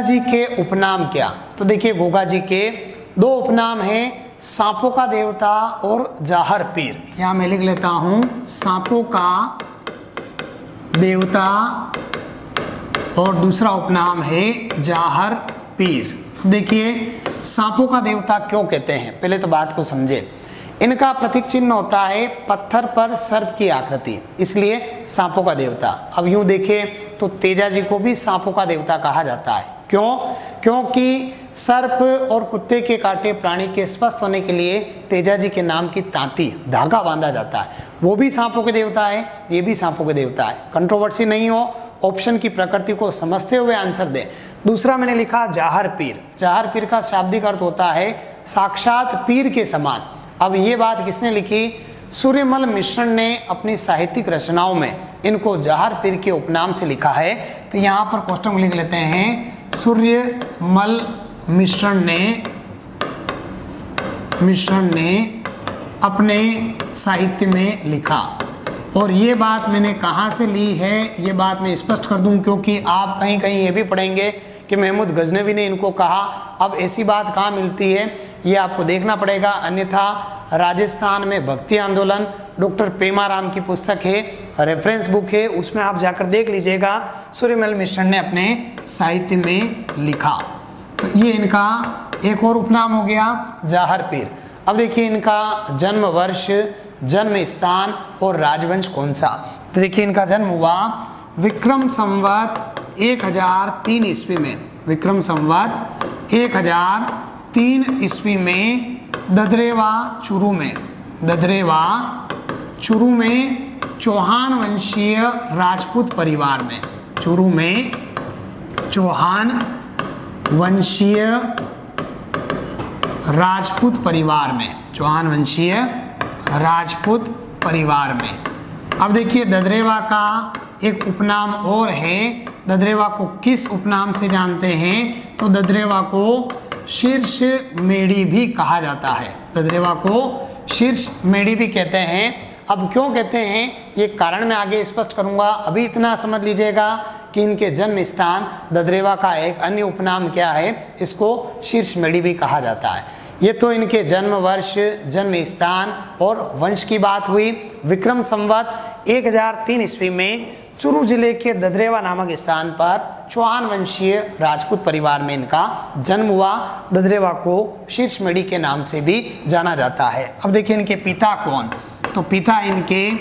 जी के उपनाम क्या? तो देखिए, गोगा जी के दो उपनाम हैं। सांपों का देवता और जाहर पीर, यहाँ मैं लिख लेता हूँ सांपों का देवता और दूसरा उपनाम है जाहर पीर। देखिए सांपों का देवता क्यों कहते हैं, पहले तो बात को समझे। इनका प्रतीक चिन्ह होता है पत्थर पर सर्प की आकृति, इसलिए सांपों का देवता। अब यूं देखें तो तेजा जी को भी सांपों का देवता कहा जाता है। क्यों? क्योंकि सर्प और कुत्ते के काटे प्राणी के स्वस्थ होने के लिए तेजा जी के नाम की तांती धागा बांधा जाता है। वो भी सांपों के देवता है, ये भी सांपों के देवता है। कंट्रोवर्सी नहीं हो, ऑप्शन की प्रकृति को समझते हुए आंसर दे। दूसरा मैंने लिखा जाहर पीर। जाहर पीर का शाब्दिक अर्थ होता है साक्षात पीर के समान। अब ये बात किसने लिखी? सूर्यमल मिश्रण ने अपनी साहित्यिक रचनाओं में इनको जाहर पीर के उपनाम से लिखा है। तो यहाँ पर क्वेश्चन में लिख लेते हैं सूर्यमल मिश्रण ने अपने साहित्य में लिखा। और ये बात मैंने कहाँ से ली है, ये बात मैं स्पष्ट कर दूं, क्योंकि आप कहीं कहीं ये भी पढ़ेंगे कि महमूद गजनवी ने इनको कहा। अब ऐसी बात कहाँ मिलती है ये आपको देखना पड़ेगा, अन्यथा राजस्थान में भक्ति आंदोलन डॉक्टर पेमाराम की पुस्तक है, रेफरेंस बुक है, उसमें आप जाकर देख लीजिएगा सूर्यमल मिश्रण ने अपने साहित्य में लिखा। तो ये इनका एक और उपनाम हो गया जाहर पीर। अब देखिए इनका जन्म वर्ष, जन्म स्थान और राजवंश कौन सा। तो देखिए इनका जन्म हुआ विक्रम संवत 1003 ईस्वी में। विक्रम संवत 1003 ईस्वी में ददरेवा चुरू में, ददरेवा चुरू में चौहान वंशीय राजपूत परिवार में, चुरू में चौहान वंशीय राजपूत परिवार में, चौहान वंशीय राजपूत परिवार में। अब देखिए ददरेवा का एक उपनाम और है। ददरेवा को किस उपनाम से जानते हैं? तो ददरेवा को शीर्ष मेढ़ी भी कहा जाता है। ददरेवा को शीर्ष मेढ़ी भी कहते हैं। अब क्यों कहते हैं ये कारण मैं आगे स्पष्ट करूंगा, अभी इतना समझ लीजिएगा कि इनके जन्म स्थान ददरेवा का एक अन्य उपनाम क्या है, इसको शीर्ष मेढ़ी भी कहा जाता है। ये तो इनके जन्म वर्ष, जन्म स्थान और वंश की बात हुई। विक्रम संवत 1003 ईस्वी में चुरू जिले के ददरेवा नामक स्थान पर चौहान वंशीय राजपूत परिवार में इनका जन्म हुआ। ददरेवा को शीर्ष मेढ़ी के नाम से भी जाना जाता है। अब देखिए इनके पिता कौन, तो पिता इनके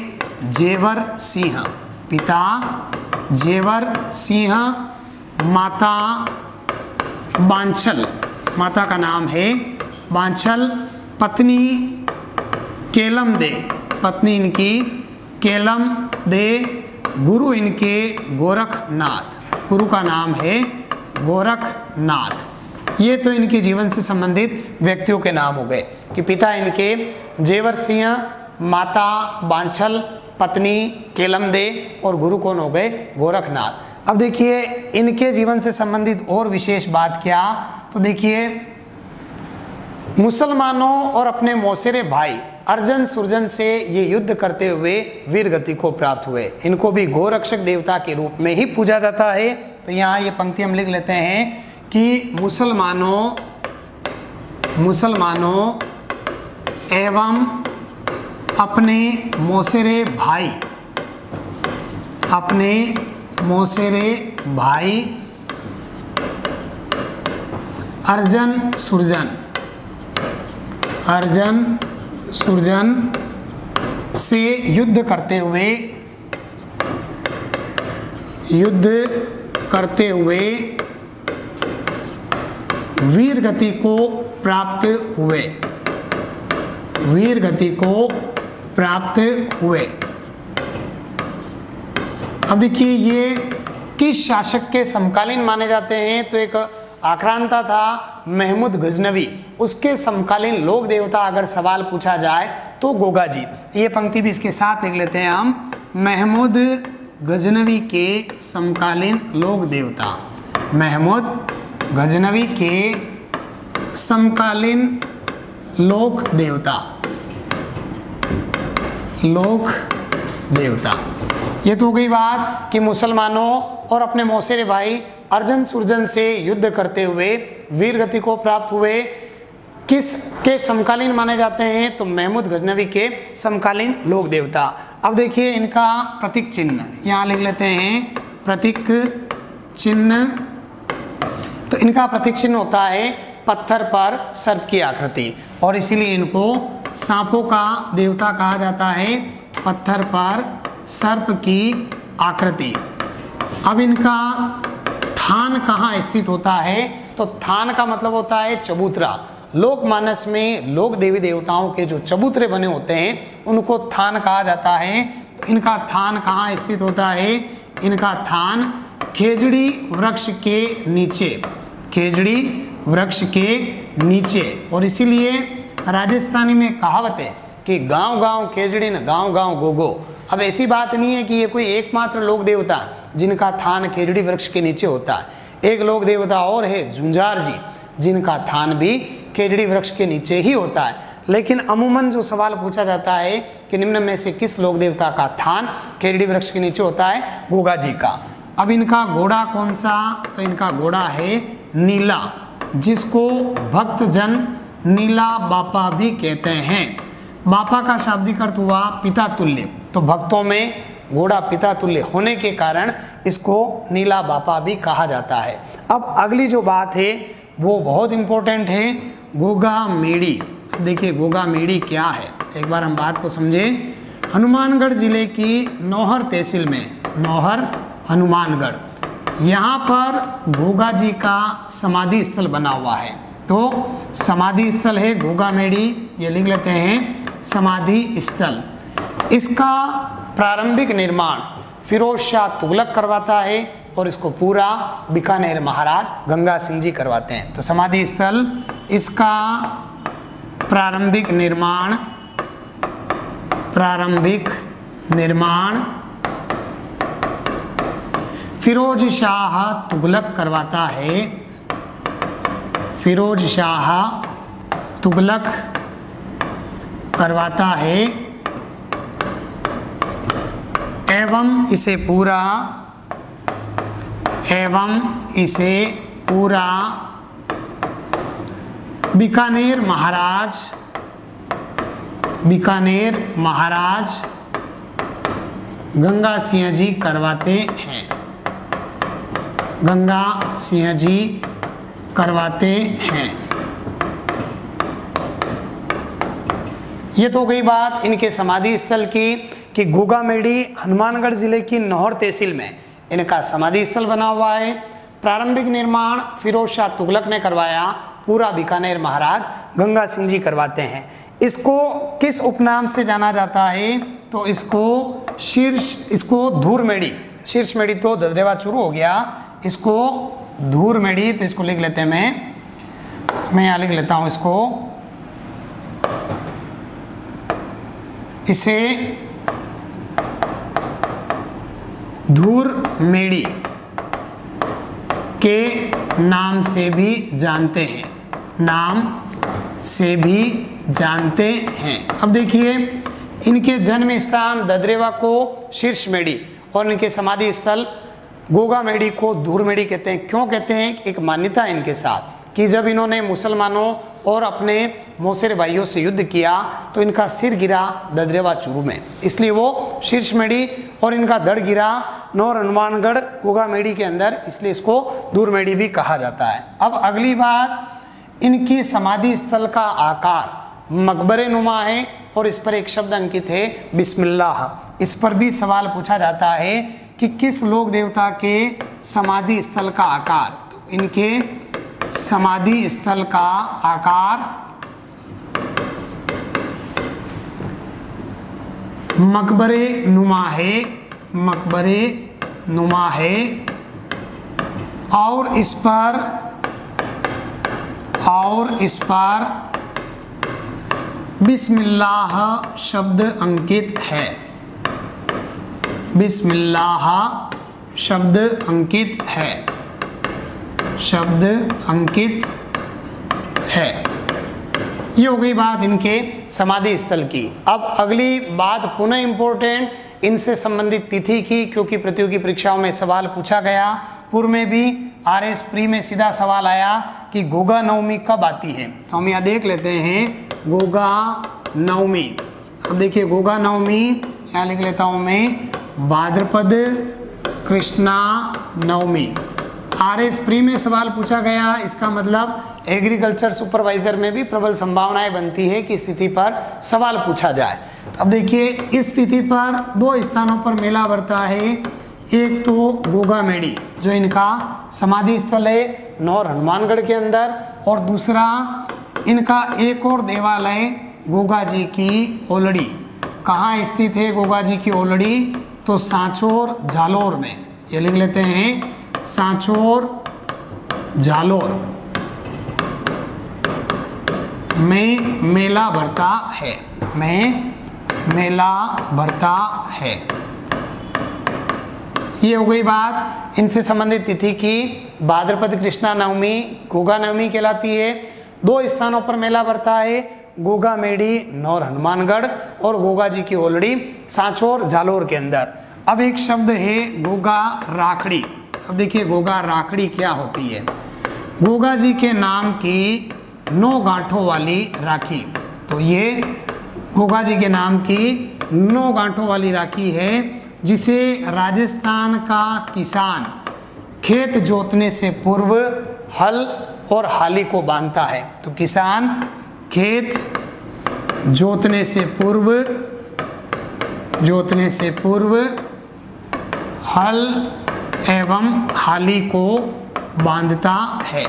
जेवर सिंह, पिता जेवर सिंह, माता बांछल, माता का नाम है बांछल, पत्नी केलम दे, पत्नी इनकी केलम दे, गुरु इनके गोरखनाथ, गुरु का नाम है गोरखनाथ। ये तो इनके जीवन से संबंधित व्यक्तियों के नाम हो गए कि पिता इनके जेवर सिंह, माता बांछल, पत्नी केलम दे और गुरु कौन हो गए? गोरखनाथ। अब देखिए इनके जीवन से संबंधित और विशेष बात क्या, तो देखिए मुसलमानों और अपने मौसेरे भाई अर्जन सुरजन से ये युद्ध करते हुए वीर गति को प्राप्त हुए। इनको भी गोरक्षक देवता के रूप में ही पूजा जाता है। तो यहाँ ये पंक्ति हम लिख लेते हैं कि मुसलमानों एवं अपने मौसेरे भाई अर्जन सुरजन से युद्ध करते हुए वीर गति को प्राप्त हुए। अब देखिए ये किस शासक के समकालीन माने जाते हैं, तो एक आक्रांता था महमूद गजनवी, उसके समकालीन लोक देवता अगर सवाल पूछा जाए तो गोगा जी। ये पंक्ति भी इसके साथ लिख लेते हैं हम, महमूद गजनवी के समकालीन लोक देवता, महमूद गजनवी के समकालीन लोक देवता। ये तो हो गई बात कि मुसलमानों और अपने मौसेरे भाई अर्जन सुरजन से युद्ध करते हुए वीर गति को प्राप्त हुए। किसके समकालीन माने जाते हैं? तो महमूद गजनवी के समकालीन लोक देवता। अब देखिए इनका प्रतीक चिन्ह यहाँ लिख लेते हैं, प्रतीक चिन्ह। तो इनका प्रतीक चिन्ह होता है पत्थर पर सर्प की आकृति, और इसीलिए इनको सांपों का देवता कहा जाता है, पत्थर पर सर्प की आकृति। अब इनका थान कहाँ स्थित होता है? तो थान का मतलब होता है चबूतरा। लोकमानस में लोक देवी देवताओं के जो चबूतरे बने होते हैं उनको थान कहा जाता है। तो इनका थान कहाँ स्थित होता है? इनका थान खेजड़ी वृक्ष के नीचे, खेजड़ी वृक्ष के नीचे। और इसीलिए राजस्थानी में कहावत है कि गांव गांव खेजड़ी न गांव गांव गोगो। अब ऐसी बात नहीं है कि ये कोई एकमात्र लोक देवता जिनका थान खेजड़ी वृक्ष के नीचे होता है। एक लोक देवता और है झुंझार जी, जिनका थान भी खेजड़ी वृक्ष के नीचे ही होता है। लेकिन अमूमन जो सवाल पूछा जाता है कि निम्न में से किस लोक देवता का थान खेजड़ी वृक्ष के नीचे होता है? गोगा जी का। अब इनका घोड़ा कौन सा? तो इनका घोड़ा है नीला, जिसको भक्तजन नीला बापा भी कहते हैं। बापा का शाब्दिक अर्थ हुआ पिता तुल्य, तो भक्तों में घोड़ा पिता तुल्य होने के कारण इसको नीला बापा भी कहा जाता है। अब अगली जो बात है वो बहुत इंपॉर्टेंट है, गोगा मेड़ी। देखिए गोगा मेड़ी क्या है, एक बार हम बात को समझें। हनुमानगढ़ जिले की नौहर तहसील में, नौहर हनुमानगढ़, यहाँ पर गोगा जी का समाधि स्थल बना हुआ है। तो समाधि स्थल है गोगा मेड़ी, ये लिख लेते हैं समाधि स्थल। इसका प्रारंभिक निर्माण फिरोज शाह तुगलक करवाता है और इसको पूरा बीकानेर महाराज गंगा सिंह जी करवाते हैं। तो समाधि स्थल, इसका प्रारंभिक निर्माण फिरोज शाह तुगलक करवाता है, फिरोज शाह तुगलक करवाता है, एवं इसे पूरा बीकानेर महाराज गंगा सिंह जी करवाते हैं, गंगा सिंह जी करवाते हैं। ये तो गई बात इनके समाधि स्थल की कि गोगा मेड़ी हनुमानगढ़ जिले की नौहर तहसील में इनका समाधि स्थल बना हुआ है। प्रारंभिक निर्माण फिरोज शाह तुगलक ने करवाया, पूरा बीकानेर महाराज गंगा सिंह जी करवाते हैं। इसको किस उपनाम से जाना जाता है? तो इसको धूर मेड़ी, शीर्ष मेड़ी तो ददरेवा चूरू हो गया, इसको धूर मेड़ी, तो इसको लिख लेते हैं, मैं यहाँ लिख लेता हूँ इसको, इसे धूर मेड़ी के नाम से भी जानते हैं, नाम से भी जानते हैं। अब देखिए इनके जन्म स्थान ददरेवा को शीर्ष मेड़ी और इनके समाधि स्थल गोगा मेड़ी को धूर मेड़ी कहते हैं। क्यों कहते हैं? एक मान्यता है इनके साथ कि जब इन्होंने मुसलमानों और अपने मोसेर भाइयों से युद्ध किया तो इनका सिर गिरा ददरेवा चूरू में, इसलिए वो शीर्ष मेड़ी, और इनका धड़ गिरा नौर हनुमानगढ़ गोगा मेड़ी के अंदर, इसलिए इसको धूर मेड़ी भी कहा जाता है। अब अगली बात, इनकी समाधि स्थल का आकार मकबरे नुमा है और इस पर एक शब्द अंकित है बिस्मिल्लाह। इस पर भी सवाल पूछा जाता है कि किस लोक देवता के समाधि स्थल का आकार? तो इनके समाधि स्थल का आकार मकबरे नुमा है, मकबरे नुमा है, और इस पर बिस्मिल्लाह शब्द अंकित है, बिस्मिल्लाह शब्द अंकित है, शब्द अंकित है। ये हो गई बात इनके समाधि स्थल की। अब अगली बात पुनः इंपॉर्टेंट इनसे संबंधित तिथि की, क्योंकि प्रतियोगी परीक्षाओं में सवाल पूछा गया। पूर्व में भी RS प्री में सीधा सवाल आया कि गोगा नवमी कब आती है, तो हम यहाँ देख लेते हैं गोगा नवमी। अब देखिए गोगा नवमी यहाँ लिख लेता हूँ मैं, भाद्रपद कृष्णा नवमी। RS प्री में सवाल पूछा गया, इसका मतलब एग्रीकल्चर सुपरवाइजर में भी प्रबल संभावनाएं बनती है कि स्थिति पर सवाल पूछा जाए। अब देखिए इस स्थिति पर 2 स्थानों पर मेला भरता है, एक तो गोगा मेडी जो इनका समाधि स्थल है नौर हनुमानगढ़ के अंदर, और दूसरा इनका एक और देवालय गोगा जी की ओलड़ी। कहाँ स्थित है गोगा जी की ओलड़ी, तो सांचौर जालोर में। ये लिख लेते हैं सांचौर जालोर में मेला भरता है, में मेला भरता है। ये हो गई बात इनसे संबंधित तिथि की। भाद्रपद कृष्णा नवमी गोगा नवमी कहलाती है। 2 स्थानों पर मेला भरता है, गोगा मेडी नौर हनुमानगढ़ और गोगा जी की ओलड़ी सांचौर जालोर के अंदर। अब एक शब्द है गोगा राखड़ी। अब देखिए गोगा राखड़ी क्या होती है। गोगा जी के नाम की 9 गांठों वाली राखी, तो ये गोगा जी के नाम की 9 गांठों वाली राखी है, जिसे राजस्थान का किसान खेत जोतने से पूर्व हल और हाली को बांधता है। तो किसान खेत जोतने से पूर्व हल एवं हाली को बांधता है।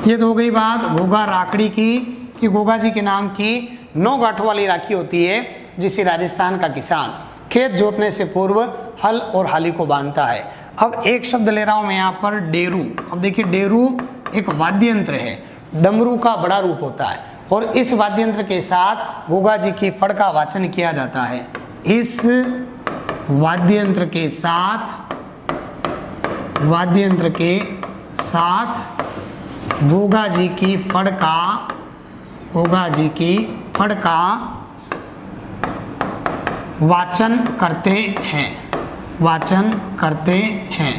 ये तो हो गई बात गोगा राखड़ी की, कि गोगा जी के नाम की 9 गांठों वाली राखी होती है, जिसे राजस्थान का किसान खेत जोतने से पूर्व हल और हाली को बांधता है। अब एक शब्द ले रहा हूं मैं यहाँ पर, डेरू। अब देखिए डेरू एक वाद्य यंत्र है, डमरू का बड़ा रूप होता है, और इस वाद्य यंत्र के साथ गोगा जी की फड़ का वाचन किया जाता है। इस वाद्य यंत्र के साथ गोगा जी की फड़ का वाचन करते हैं।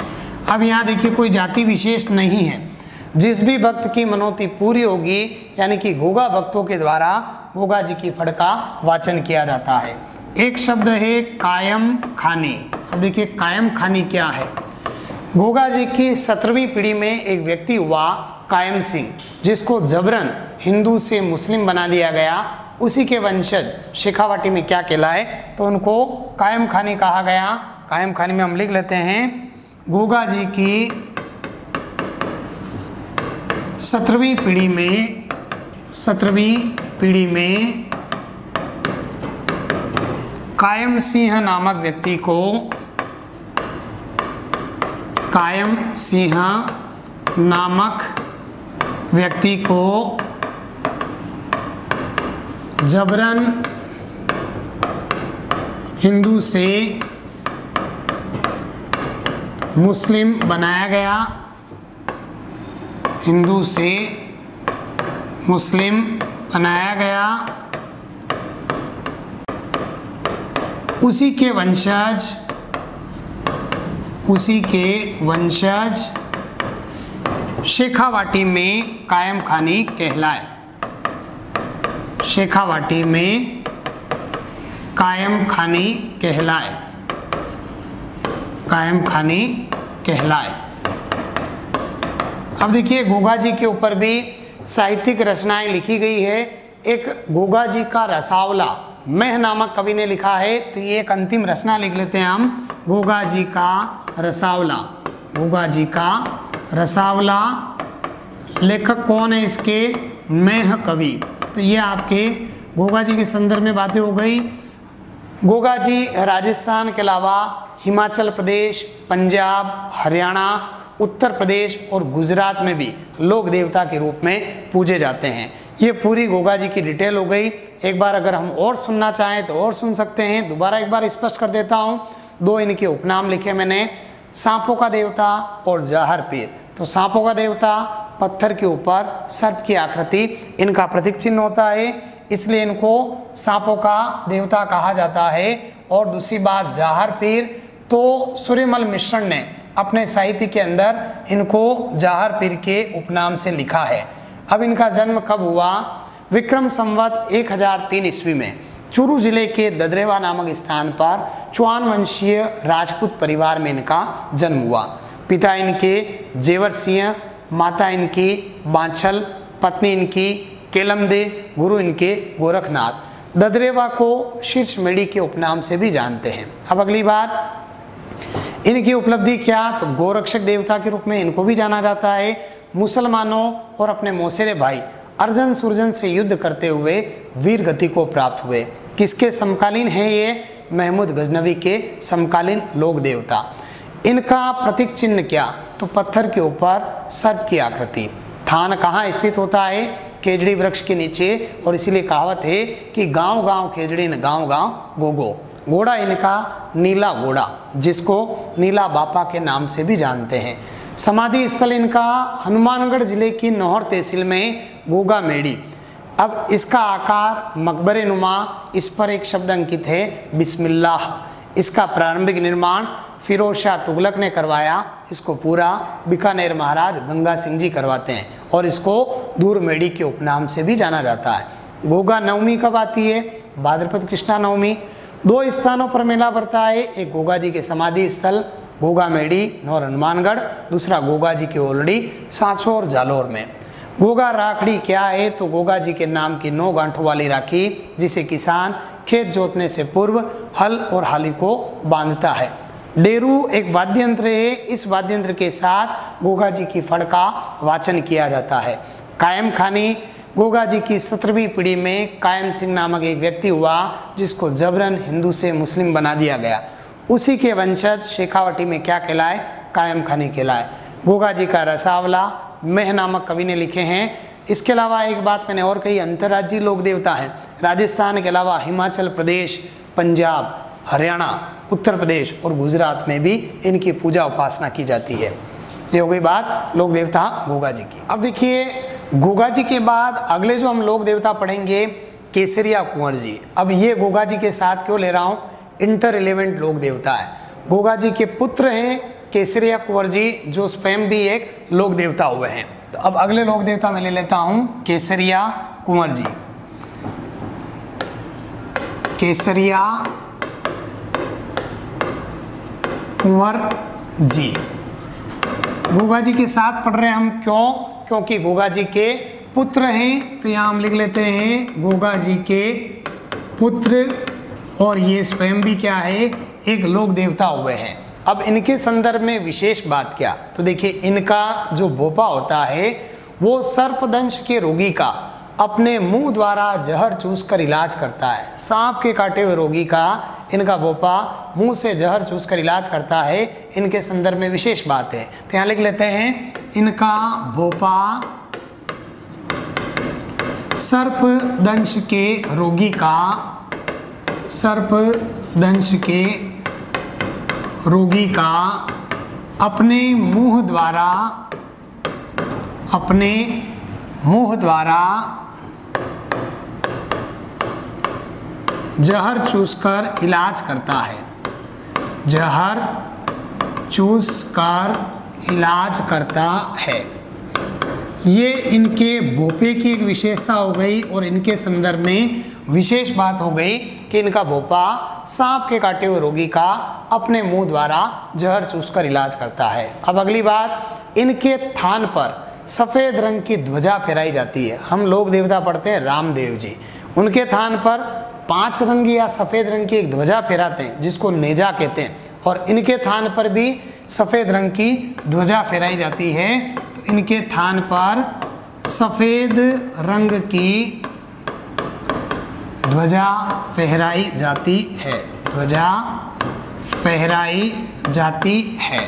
अब यहाँ देखिए कोई जाति विशेष नहीं है, जिस भी भक्त की मनोती पूरी होगी, यानी कि गोगा भक्तों के द्वारा गोगा जी की फड़ का वाचन किया जाता है। एक शब्द है कायम खानी। अब देखिए कायम खानी क्या है। गोगा जी की 17वीं पीढ़ी में एक व्यक्ति हुआ कायम सिंह, जिसको जबरन हिंदू से मुस्लिम बना दिया गया। उसी के वंशज शेखावाटी में क्या कहलाए, तो उनको कायम खानी कहा गया। कायम खानी में हम लिख लेते हैं गोगा जी की 17वीं पीढ़ी में कायम सिंह नामक व्यक्ति को जबरन हिंदू से मुस्लिम बनाया गया। उसी के वंशज शेखावाटी में कायम खानी कहलाए। अब देखिए गोगा जी के ऊपर भी साहित्यिक रचनाएं लिखी गई है। एक गोगा जी का रसावला मेह नामक कवि ने लिखा है, तो ये एक अंतिम रचना लिख लेते हैं हम, गोगा जी का रसावला। लेखक कौन है इसके, मेह कवि। तो ये आपके गोगा जी के संदर्भ में बातें हो गई। गोगा जी राजस्थान के अलावा हिमाचल प्रदेश, पंजाब, हरियाणा, उत्तर प्रदेश और गुजरात में भी लोक देवता के रूप में पूजे जाते हैं। ये पूरी गोगा जी की डिटेल हो गई। एक बार अगर हम और सुनना चाहें तो और सुन सकते हैं। दोबारा एक बार स्पष्ट कर देता हूँ। 2 इनके उपनाम लिखे मैंने, सांपों का देवता और जाहर पीर। तो सांपों का देवता पत्थर के ऊपर सर्प की आकृति, इनका प्रतीक चिन्ह होता है, इसलिए इनको सांपों का देवता कहा जाता है। और दूसरी बात जाहर पीर, तो सूर्यमल मिश्रण ने अपने साहित्य के अंदर इनको जहर पीर के उपनाम से लिखा है। अब इनका जन्म कब हुआ? विक्रम संवत 1003 ईस्वी में चूरू जिले के ददरेवा नामक स्थान पर चौहान वंशीय राजपूत परिवार में इनका जन्म हुआ। पिता इनके जेवर सिंह, माता इनकी बांछल, पत्नी इनकी केलमदे, गुरु इनके गोरखनाथ। ददरेवा को शीर्ष मेढ़ी के उपनाम से भी जानते हैं। अब अगली बात, इनकी उपलब्धि क्या? तो गोरक्षक देवता के रूप में इनको भी जाना जाता है। मुसलमानों और अपने मौसेरे भाई अर्जन सुरजन से युद्ध करते हुए वीर गति को प्राप्त हुए। किसके समकालीन हैं ये? महमूद गजनवी के समकालीन लोक देवता। इनका प्रतीक चिन्ह क्या? तो पत्थर के ऊपर सर्प की आकृति। थान कहाँ स्थित होता है? केजड़ी वृक्ष के नीचे, और इसीलिए कहावत है कि गांव गांव केजड़ी न गांव गांव गोगो। घोड़ा इनका नीला घोड़ा, जिसको नीला बापा के नाम से भी जानते हैं। समाधि स्थल इनका हनुमानगढ़ जिले की नौहर तहसील में गोगा मेढ़ी। अब इसका आकार मकबरे नुमा, इस पर एक शब्द अंकित है बिस्मिल्लाह। इसका प्रारंभिक निर्माण फिरोज शाह तुगलक ने करवाया। इसको पूरा बीकानेर महाराज गंगा सिंह जी करवाते हैं, और इसको दूर मेढ़ी के उपनाम से भी जाना जाता है। गोगा नवमी कब आती है? भाद्रपद कृष्णा नवमी। 2 स्थानों पर मेला बढ़ता है। एक गोगा जी के समाधि स्थल गोगा मेढ़ी नौर हनुमानगढ़, दूसरा गोगा जी के ओलड़ी सांचो और जालोर में। गोगा राखड़ी क्या है? तो गोगा जी के नाम की 9 गांठों वाली राखी, जिसे किसान खेत जोतने से पूर्व हल और हाली को बांधता है। डेरू एक वाद्य यंत्र है। इस वाद्य यंत्र के साथ गोगा जी की फड़ का वाचन किया जाता है। कायम खानी, गोगा जी की 17वीं पीढ़ी में कायम सिंह नामक एक व्यक्ति हुआ, जिसको जबरन हिंदू से मुस्लिम बना दिया गया। उसी के वंशज शेखावटी में क्या कहलाए? कायम खानी कहलाए। गोगा जी का रसावला मेह नामक कवि ने लिखे हैं। इसके अलावा एक बात मैंने और कही, अंतर्राज्यीय लोक देवता हैं। राजस्थान के अलावा हिमाचल प्रदेश, पंजाब, हरियाणा, उत्तर प्रदेश और गुजरात में भी इनकी पूजा उपासना की जाती है। ये हो गई बात लोक देवता गोगा जी की। अब देखिए, गोगा जी के बाद अगले जो हम लोक देवता पढ़ेंगे, केसरिया कुंवर जी। अब ये गोगा जी के साथ क्यों ले रहा हूँ? इंटर रिलेवेंट लोक देवता है। गोगा जी के पुत्र हैं केसरिया कुंवर जी, जो स्वयं भी एक लोक देवता हुए हैं। तो अब अगले लोक देवता मैं ले लेता हूं केसरिया कुंवर जी। केसरिया कुंवर जी गोगा जी के साथ पढ़ रहे हैं हम, क्यों? क्योंकि गोगा जी के पुत्र हैं। तो यहां हम लिख लेते हैं गोगा जी के पुत्र, और ये स्वयं भी क्या है? एक लोक देवता हुए हैं। अब इनके संदर्भ में विशेष बात क्या? तो देखिए, इनका जो भोपा होता है वो सर्पदंश के रोगी का अपने मुंह द्वारा जहर चूसकर इलाज करता है। सांप के काटे हुए रोगी का इनका भोपा मुंह से जहर चूसकर इलाज करता है। इनके संदर्भ में विशेष बात है, तो यहाँ लिख लेते हैं इनका भोपा सर्पदंश के रोगी का, सर्पदंश के रोगी का अपने मुंह द्वारा जहर चूसकर इलाज करता है। जहर चूसकर इलाज करता है। ये इनके भोपे की एक विशेषता हो गई, और इनके संदर्भ में विशेष बात हो गई कि इनका भोपा सांप के काटे हुए रोगी का अपने मुंह द्वारा जहर चूसकर इलाज करता है। अब अगली बात, इनके थान पर सफ़ेद रंग की ध्वजा फहराई जाती है। हम लोक देवता पढ़ते हैं रामदेव जी, उनके थान पर 5 रंग या सफ़ेद रंग की एक ध्वजा फहराते हैं, जिसको नेजा कहते हैं, और इनके थान पर भी सफ़ेद रंग की ध्वजा फहराई जाती है। तो इनके थान पर सफ़ेद रंग की ध्वजा फहराई जाती है। ध्वजा फहराई जाती है।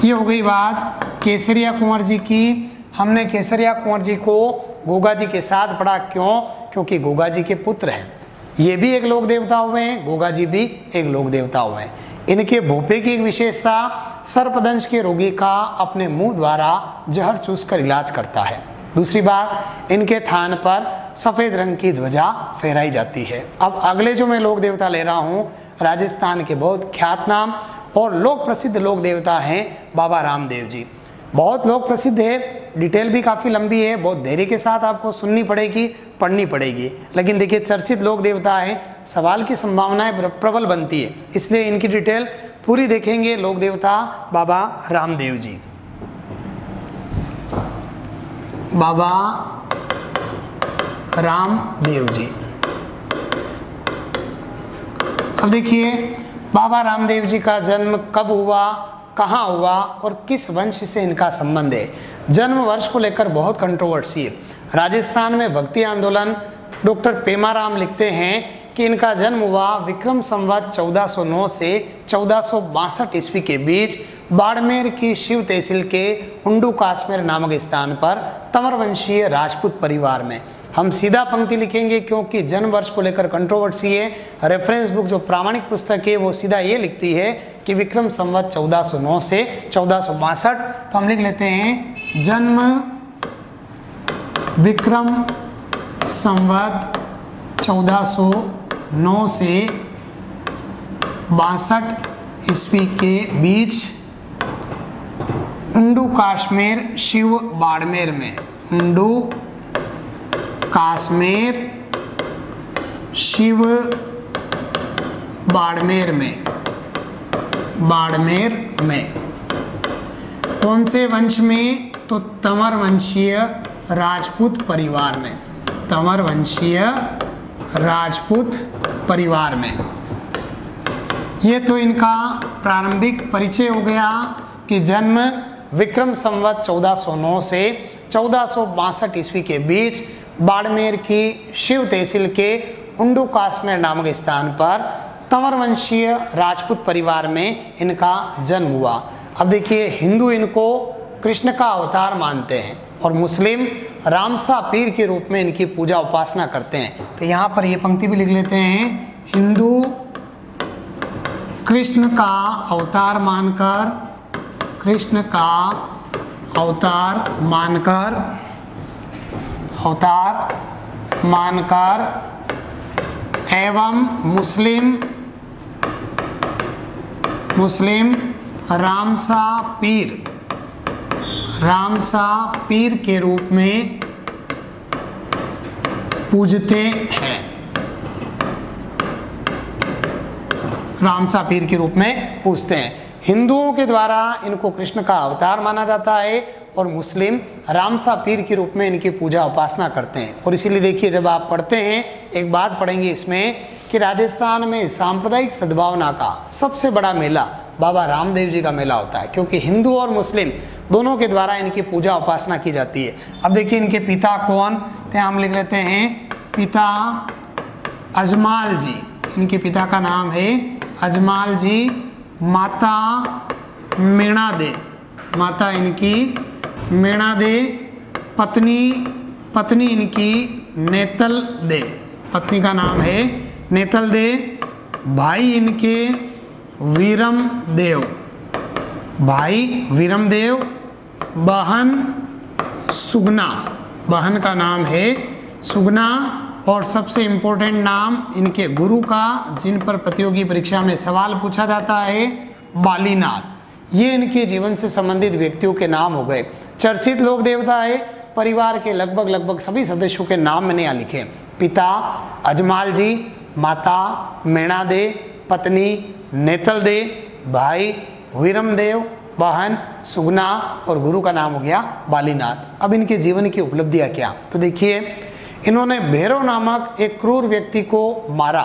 ये हो गई बात केसरिया कुंवर जी की। हमने केसरिया कुंवर जी को गोगा जी के साथ पढ़ा, क्यों? क्योंकि गोगा जी के पुत्र हैं। ये भी एक लोक देवता हुए हैं, गोगा जी भी एक लोक देवता हुए हैं। इनके भोपे की एक विशेषता, सर्पदंश के रोगी का अपने मुंह द्वारा जहर चूसकर इलाज करता है। दूसरी बात, इनके थान पर सफ़ेद रंग की ध्वजा फहराई जाती है। अब अगले जो मैं लोक देवता ले रहा हूँ, राजस्थान के बहुत ख्यात नाम और लोक प्रसिद्ध लोक देवता हैं बाबा रामदेव जी। बहुत लोक प्रसिद्ध है, डिटेल भी काफ़ी लंबी है, बहुत धैर्य के साथ आपको सुननी पड़ेगी, पढ़नी पड़ेगी। लेकिन देखिए चर्चित लोक देवता है, सवाल की संभावनाएं प्रबल बनती है, इसलिए इनकी डिटेल पूरी देखेंगे। लोक देवता बाबा रामदेव जी। बाबा रामदेव जी, अब देखिए बाबा रामदेव जी का जन्म कब हुआ, कहाँ हुआ और किस वंश से इनका संबंध है। जन्म वर्ष को लेकर बहुत कंट्रोवर्सी है। राजस्थान में भक्ति आंदोलन डॉक्टर पेमाराम लिखते हैं कि इनका जन्म हुआ विक्रम संवत 1409 से 1462 ईस्वी के बीच बाड़मेर की शिव तहसील के उंडू काश्मीर नामक स्थान पर तंवर वंशीय राजपूत परिवार में। हम सीधा पंक्ति लिखेंगे क्योंकि जन्म वर्ष को लेकर कंट्रोवर्सी है। रेफरेंस बुक जो प्रामाणिक पुस्तक है वो सीधा ये लिखती है कि विक्रम संवत 1409 से 1462। तो हम लिख लेते हैं जन्म विक्रम संवत 1409 से 62 ईस्वी के बीच उंडू काश्मीर शिव बाड़मेर में, उंडू काश्मीर शिव बाड़मेर में, बाड़मेर में। कौन से वंश में? तो तंवर वंशीय राजपूत परिवार में, तंवर वंशीय राजपूत परिवार में। ये तो इनका प्रारंभिक परिचय हो गया कि जन्म विक्रम संवत 1409 से 1462 ईस्वी के बीच बाड़मेर की शिव तहसील के उंडू काश्मीर नामक स्थान पर तंवर वंशीय राजपूत परिवार में इनका जन्म हुआ। अब देखिए हिंदू इनको कृष्ण का अवतार मानते हैं और मुस्लिम रामसा पीर के रूप में इनकी पूजा उपासना करते हैं। तो यहाँ पर ये पंक्ति भी लिख लेते हैं, हिंदू कृष्ण का अवतार मानकर, कृष्ण का अवतार मानकर एवं मुस्लिम रामसा पीर के रूप में पूजते हैं, रामसा पीर के रूप में पूजते हैं। हिंदुओं के द्वारा इनको कृष्ण का अवतार माना जाता है और मुस्लिम रामसा पीर के रूप में इनकी पूजा उपासना करते हैं। और इसीलिए देखिए जब आप पढ़ते हैं, एक बात पढ़ेंगे इसमें कि राजस्थान में सांप्रदायिक सद्भावना का सबसे बड़ा मेला बाबा रामदेव जी का मेला होता है, क्योंकि हिंदू और मुस्लिम दोनों के द्वारा इनकी पूजा उपासना की जाती है। अब देखिए इनके पिता कौन थे, हम लिख लेते हैं पिता अजमाल जी। इनके पिता का नाम है अजमाल जी। माता मीणा दे, माता इनकी मीणा दे। पत्नी इनकी नेतल दे, पत्नी का नाम है नेतल दे। भाई इनके वीरम देव, भाई वीरम देव। बहन सुगना, बहन का नाम है सुगना। और सबसे इम्पोर्टेंट नाम इनके गुरु का, जिन पर प्रतियोगी परीक्षा में सवाल पूछा जाता है, बालीनाथ। ये इनके जीवन से संबंधित व्यक्तियों के नाम हो गए। चर्चित लोक देवता है, परिवार के लगभग सभी सदस्यों के नाम मैंने यहाँ लिखे। पिता अजमाल जी, माता मीणा दे, पत्नी नेतल दे, भाई वीरम देव, बहन सुगना और गुरु का नाम हो गया बालीनाथ। अब इनके जीवन की उपलब्धियां क्या? तो देखिए इन्होंने भैरव नामक एक क्रूर व्यक्ति को मारा,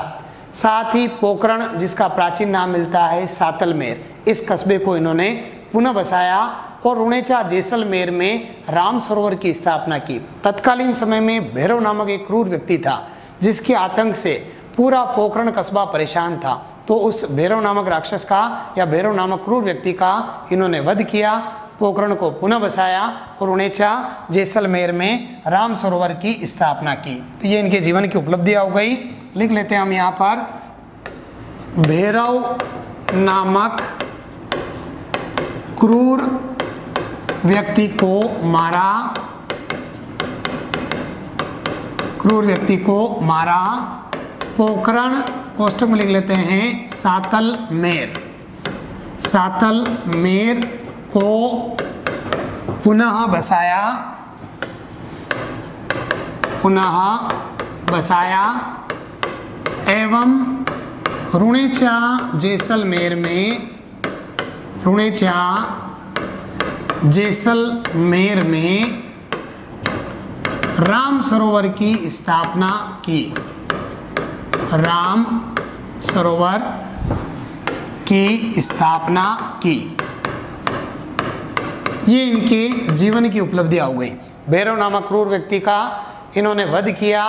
साथ ही पोकरण जिसका प्राचीन नाम मिलता है सातलमेर, इस कस्बे को इन्होंने पुनः बसाया और रुणेचा जैसलमेर में राम सरोवर की स्थापना की। तत्कालीन समय में भैरव नामक एक क्रूर व्यक्ति था जिसके आतंक से पूरा पोकरण कस्बा परेशान था। तो उस भैरव नामक राक्षस का या भैरव नामक क्रूर व्यक्ति का इन्होंने वध किया, पोकरण को पुनः बसाया और रुणेचा जैसलमेर में राम सरोवर की स्थापना की। तो ये इनके जीवन की उपलब्धियां हो गई। लिख लेते हैं हम यहाँ पर, भैरव नामक क्रूर व्यक्ति को मारा, क्रूर व्यक्ति को मारा। पोकरण कोष्टक में लिख लेते हैं सातलमेर, सातलमेर को पुनः बसाया एवं रुणेचा जैसलमेर में राम सरोवर की स्थापना की। राम सरोवर की स्थापना की। ये इनके जीवन की उपलब्धियां हो गई। भैरव नामक क्रूर व्यक्ति का इन्होंने वध किया,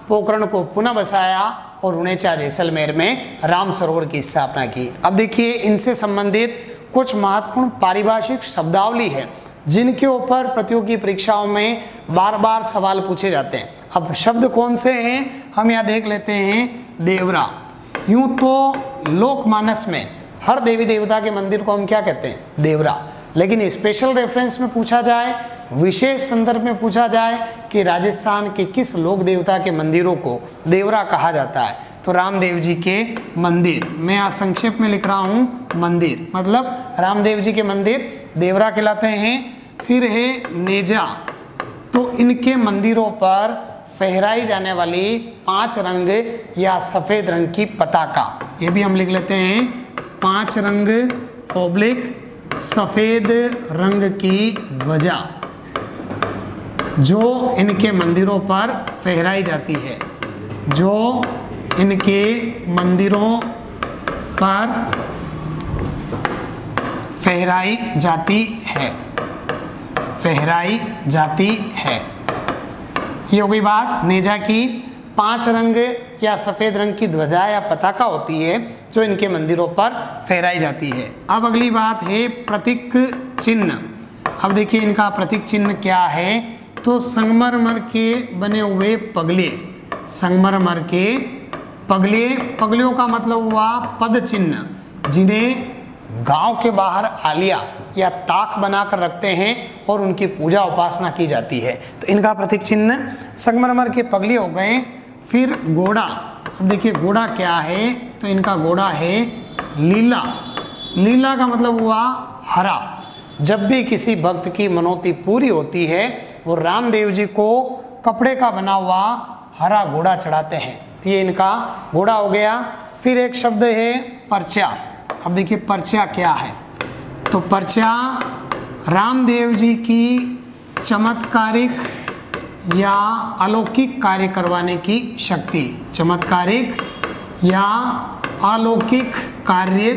पोखरण को पुनः बसाया और रुणेचा जैसलमेर में राम सरोवर की स्थापना की। अब देखिए इनसे संबंधित कुछ महत्वपूर्ण पारिभाषिक शब्दावली है जिनके ऊपर प्रतियोगी परीक्षाओं में बार बार सवाल पूछे जाते हैं। अब शब्द कौन से हैं हम यहाँ देख लेते हैं। देवरा, यूं तो लोकमानस में हर देवी देवता के मंदिर को हम क्या कहते हैं? देवरा। लेकिन स्पेशल रेफरेंस में पूछा जाए, विशेष संदर्भ में पूछा जाए कि राजस्थान के किस लोक देवता के मंदिरों को देवरा कहा जाता है, तो रामदेव जी के मंदिर। मैं यहाँ संक्षेप में लिख रहा हूँ मंदिर, मतलब रामदेव जी के मंदिर देवरा कहलाते हैं। फिर है नेजा, तो इनके मंदिरों पर फहराई जाने वाली 5 रंग या सफ़ेद रंग की पताका, ये भी हम लिख लेते हैं। 5 रंग ओब्लिक सफ़ेद रंग की ध्वजा जो इनके मंदिरों पर फहराई जाती है, जो इनके मंदिरों पर फहराई जाती है। ये हो गई बात नेजा की। 5 रंग या सफ़ेद रंग की ध्वजा या पताका होती है जो इनके मंदिरों पर फहराई जाती है। अब अगली बात है प्रतीक चिन्ह। अब देखिए इनका प्रतीक चिन्ह क्या है, तो संगमरमर के बने हुए पगले, संगमरमर के पगले, पगलियों का मतलब हुआ पद चिन्ह, जिन्हें गांव के बाहर आलिया या ताक बनाकर रखते हैं और उनकी पूजा उपासना की जाती है, तो इनका प्रतीक चिन्ह संगमरमर के पगले हो गए। फिर घोड़ा, अब देखिए घोड़ा क्या है, तो इनका घोड़ा है लीला। लीला का मतलब हुआ हरा। जब भी किसी भक्त की मनौती पूरी होती है वो रामदेव जी को कपड़े का बना हुआ हरा घोड़ा चढ़ाते हैं, तो ये इनका घोड़ा हो गया। फिर एक शब्द है पर्चा। अब देखिए पर्चा क्या है, तो पर्चा रामदेव जी की चमत्कारिक या अलौकिक कार्य करवाने की शक्ति, चमत्कारिक या अलौकिक कार्य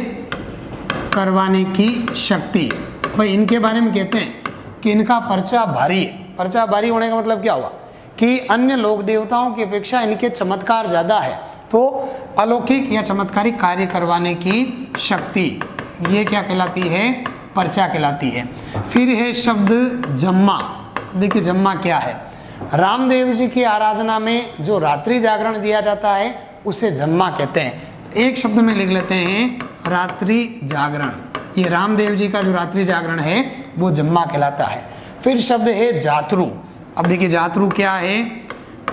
करवाने की शक्ति। भाई इनके बारे में कहते हैं कि इनका पर्चा भारी है। पर्चा भारी होने का मतलब क्या हुआ कि अन्य लोक देवताओं की अपेक्षा इनके चमत्कार ज़्यादा है, तो अलौकिक या चमत्कारिक कार्य करवाने की शक्ति, ये क्या कहलाती है? पर्चा कहलाती है। फिर है शब्द जम्मा। देखिए जम्मा क्या है, रामदेव जी की आराधना में जो रात्रि जागरण दिया जाता है उसे जम्मा कहते हैं। एक शब्द में लिख लेते हैं रात्रि जागरण। ये रामदेव जी का जो रात्रि जागरण है वो जम्मा कहलाता है। फिर शब्द है जातरू। अब देखिए जातरू क्या है,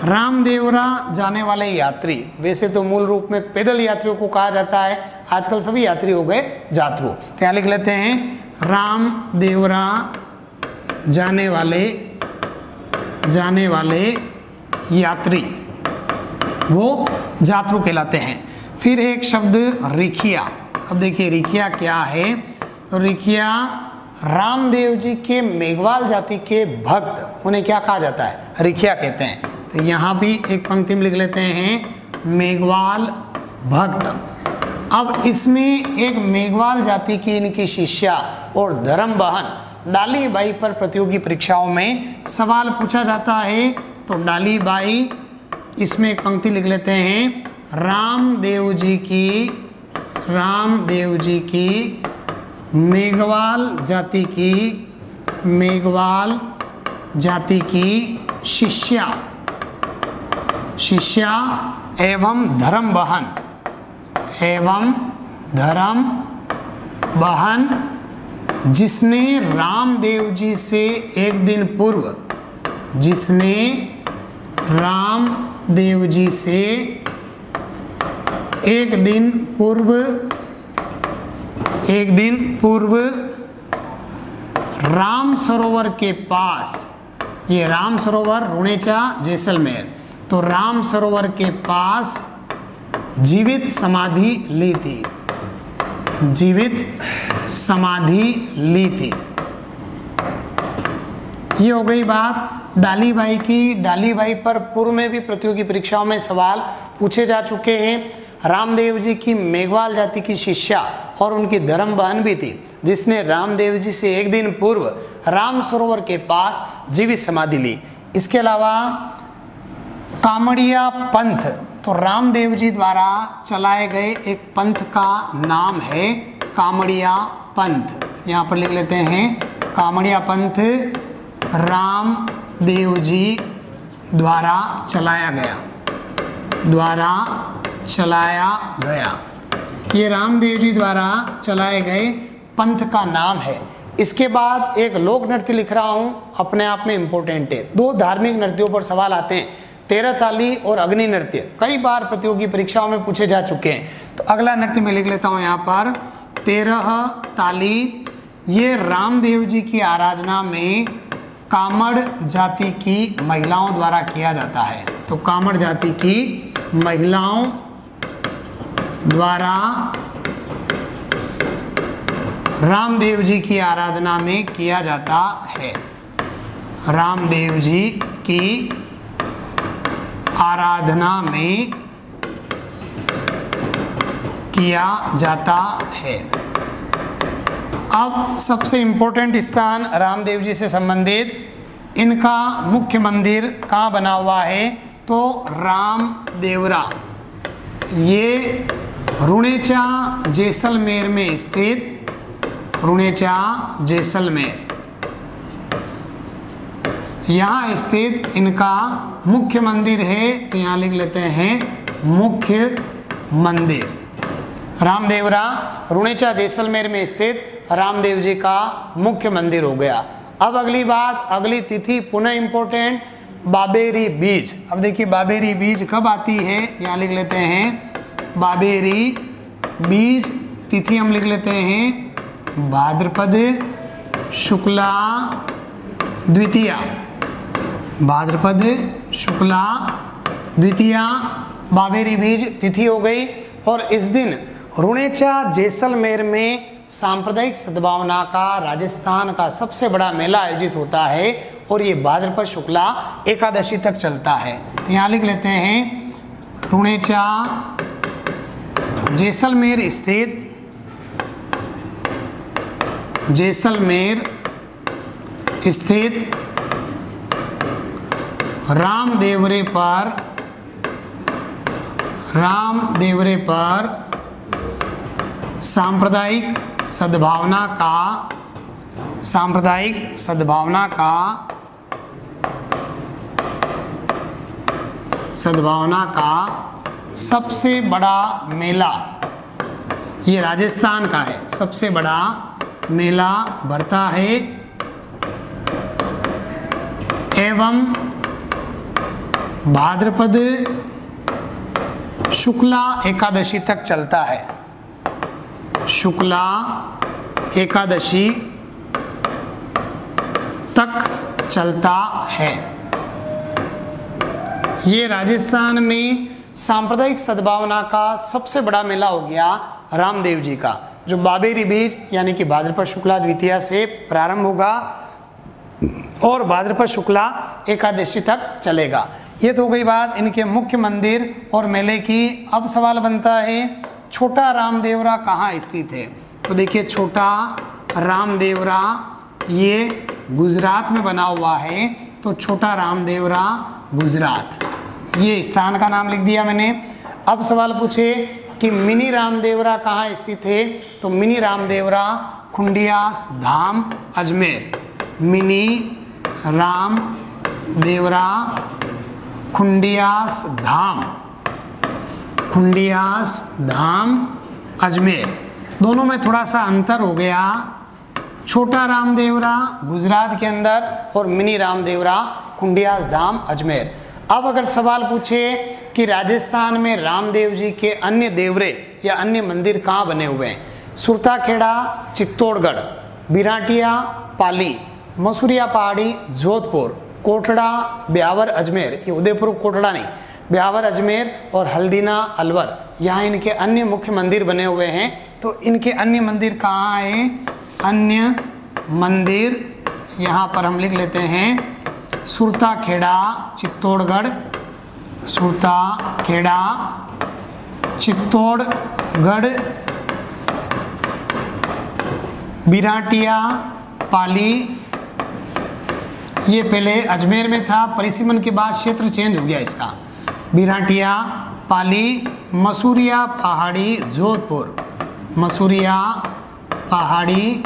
रामदेवरा जाने वाले यात्री। वैसे तो मूल रूप में पैदल यात्रियों को कहा जाता है, आजकल सभी यात्री हो गए जातरू। तो यहाँ लिख लेते हैं रामदेवरा जाने वाले यात्री, वो जातरू कहलाते हैं। फिर एक शब्द रिखिया। अब देखिए रिखिया क्या है, तो रिखिया रामदेव जी के मेघवाल जाति के भक्त, उन्हें क्या कहा जाता है? रिखिया कहते हैं। तो यहाँ भी एक पंक्ति में लिख लेते हैं मेघवाल भक्त। अब इसमें एक मेघवाल जाति की इनकी शिष्या और धर्म बहन डाली बाई पर प्रतियोगी परीक्षाओं में सवाल पूछा जाता है। तो डाली बाई, इसमें एक पंक्ति लिख लेते हैं रामदेव जी की मेघवाल जाति की शिष्या एवं धर्म बहन जिसने रामदेव जी से एक दिन पूर्व एक दिन पूर्व राम सरोवर के पास, ये राम सरोवर रुणेचा जैसलमेर, तो राम सरोवर के पास जीवित समाधि ली थी, जीवित समाधि ली थी। ये हो गई बात डाली बाई की। डाली बाई पर पूर्व में भी प्रतियोगी परीक्षाओं में सवाल पूछे जा चुके हैं। रामदेव जी की मेघवाल जाति की शिष्या और उनकी धर्म बहन भी थी, जिसने रामदेव जी से एक दिन पूर्व राम सरोवर के पास जीवित समाधि ली। इसके अलावा कामड़िया पंथ, तो रामदेव जी द्वारा चलाए गए एक पंथ का नाम है कामड़िया पंथ। यहाँ पर लिख लेते हैं कामड़िया पंथ रामदेव जी द्वारा चलाया गया, द्वारा चलाया गया। ये रामदेव जी द्वारा चलाए गए पंथ का नाम है। इसके बाद एक लोक नृत्य लिख रहा हूँ, अपने आप में इम्पोर्टेंट है। दो धार्मिक नृत्यों पर सवाल आते हैं, 13 ताली और अग्नि नृत्य, कई बार प्रतियोगी परीक्षाओं में पूछे जा चुके हैं। तो अगला नृत्य मैं लिख लेता हूँ यहाँ पर 13 ताली। ये रामदेव जी की आराधना में कामड़ जाति की महिलाओं द्वारा किया जाता है। तो कामड़ जाति की महिलाओं द्वारा रामदेव जी की आराधना में किया जाता है। रामदेव जी की आराधना में किया जाता है। अब सबसे इम्पोर्टेंट स्थान रामदेव जी से संबंधित, इनका मुख्य मंदिर कहाँ बना हुआ है? तो रामदेवरा, ये रुणेचा जैसलमेर में स्थित, रुणेचा जैसलमेर, यहाँ स्थित इनका मुख्य मंदिर है। तो यहाँ लिख लेते हैं मुख्य मंदिर रामदेवरा, रुणेचा जैसलमेर में स्थित रामदेव जी का मुख्य मंदिर हो गया। अब अगली बात, अगली तिथि पुनः इंपॉर्टेंट, बाबेरी बीज। अब देखिए बाबेरी बीज कब आती है, यहाँ लिख लेते हैं बाबेरी बीज। तिथि हम लिख लेते हैं भाद्रपद शुक्ला द्वितीया, भाद्रपद शुक्ला द्वितीया बाबेरी बीज तिथि हो गई। और इस दिन रुणेचा जैसलमेर में सांप्रदायिक सद्भावना का राजस्थान का सबसे बड़ा मेला आयोजित होता है और ये भाद्रपद शुक्ला एकादशी तक चलता है। यहाँ लिख लेते हैं रुणेचा जैसलमेर स्थित, जैसलमेर स्थित रामदेवरे पर, रामदेवरे पर सांप्रदायिक सद्भावना का, सांप्रदायिक सद्भावना का, सद्भावना का सबसे बड़ा मेला, ये राजस्थान का है, सबसे बड़ा मेला भरता है एवं भाद्रपद शुक्ला एकादशी तक चलता है, शुक्ला एकादशी तक चलता है। ये राजस्थान में सांप्रदायिक सद्भावना का सबसे बड़ा मेला हो गया रामदेव जी का, जो बाबेरी बीज यानी कि भाद्रपद शुक्ला द्वितीया से प्रारंभ होगा और भाद्रपद शुक्ला एकादशी तक चलेगा। ये तो हो गई बात इनके मुख्य मंदिर और मेले की। अब सवाल बनता है छोटा रामदेवरा कहाँ स्थित है? तो देखिए छोटा रामदेवरा ये गुजरात में बना हुआ है। तो छोटा रामदेवरा गुजरात, ये स्थान का नाम लिख दिया मैंने। अब सवाल पूछे कि मिनी रामदेवरा कहाँ स्थित है? तो मिनी रामदेवरा खुंडियास धाम अजमेर, मिनी रामदेवरा खुंडियास धाम, खुंडियास धाम अजमेर। दोनों में थोड़ा सा अंतर हो गया, छोटा रामदेवरा गुजरात के अंदर और मिनी रामदेवरा खुंडियास धाम अजमेर। अब अगर सवाल पूछे कि राजस्थान में रामदेव जी के अन्य देवरे या अन्य मंदिर कहाँ बने हुए हैं? सुरताखेड़ा चित्तौड़गढ़, बिराटिया पाली, मसूरिया पहाड़ी जोधपुर, कोटड़ा ब्यावर अजमेर, ये उदयपुर कोटड़ा नहीं, ब्यावर अजमेर और हल्दीना अलवर, यहाँ इनके अन्य मुख्य मंदिर बने हुए हैं। तो इनके अन्य मंदिर कहाँ है? अन्य मंदिर यहाँ पर हम लिख लेते हैं सुरताखेड़ा चित्तौड़गढ़, सुरताखेड़ा चित्तौड़गढ़, बिराटिया पाली, ये पहले अजमेर में था, परिसीमन के बाद क्षेत्र चेंज हो गया इसका, बिराटिया पाली, मसूरिया पहाड़ी जोधपुर, मसूरिया पहाड़ी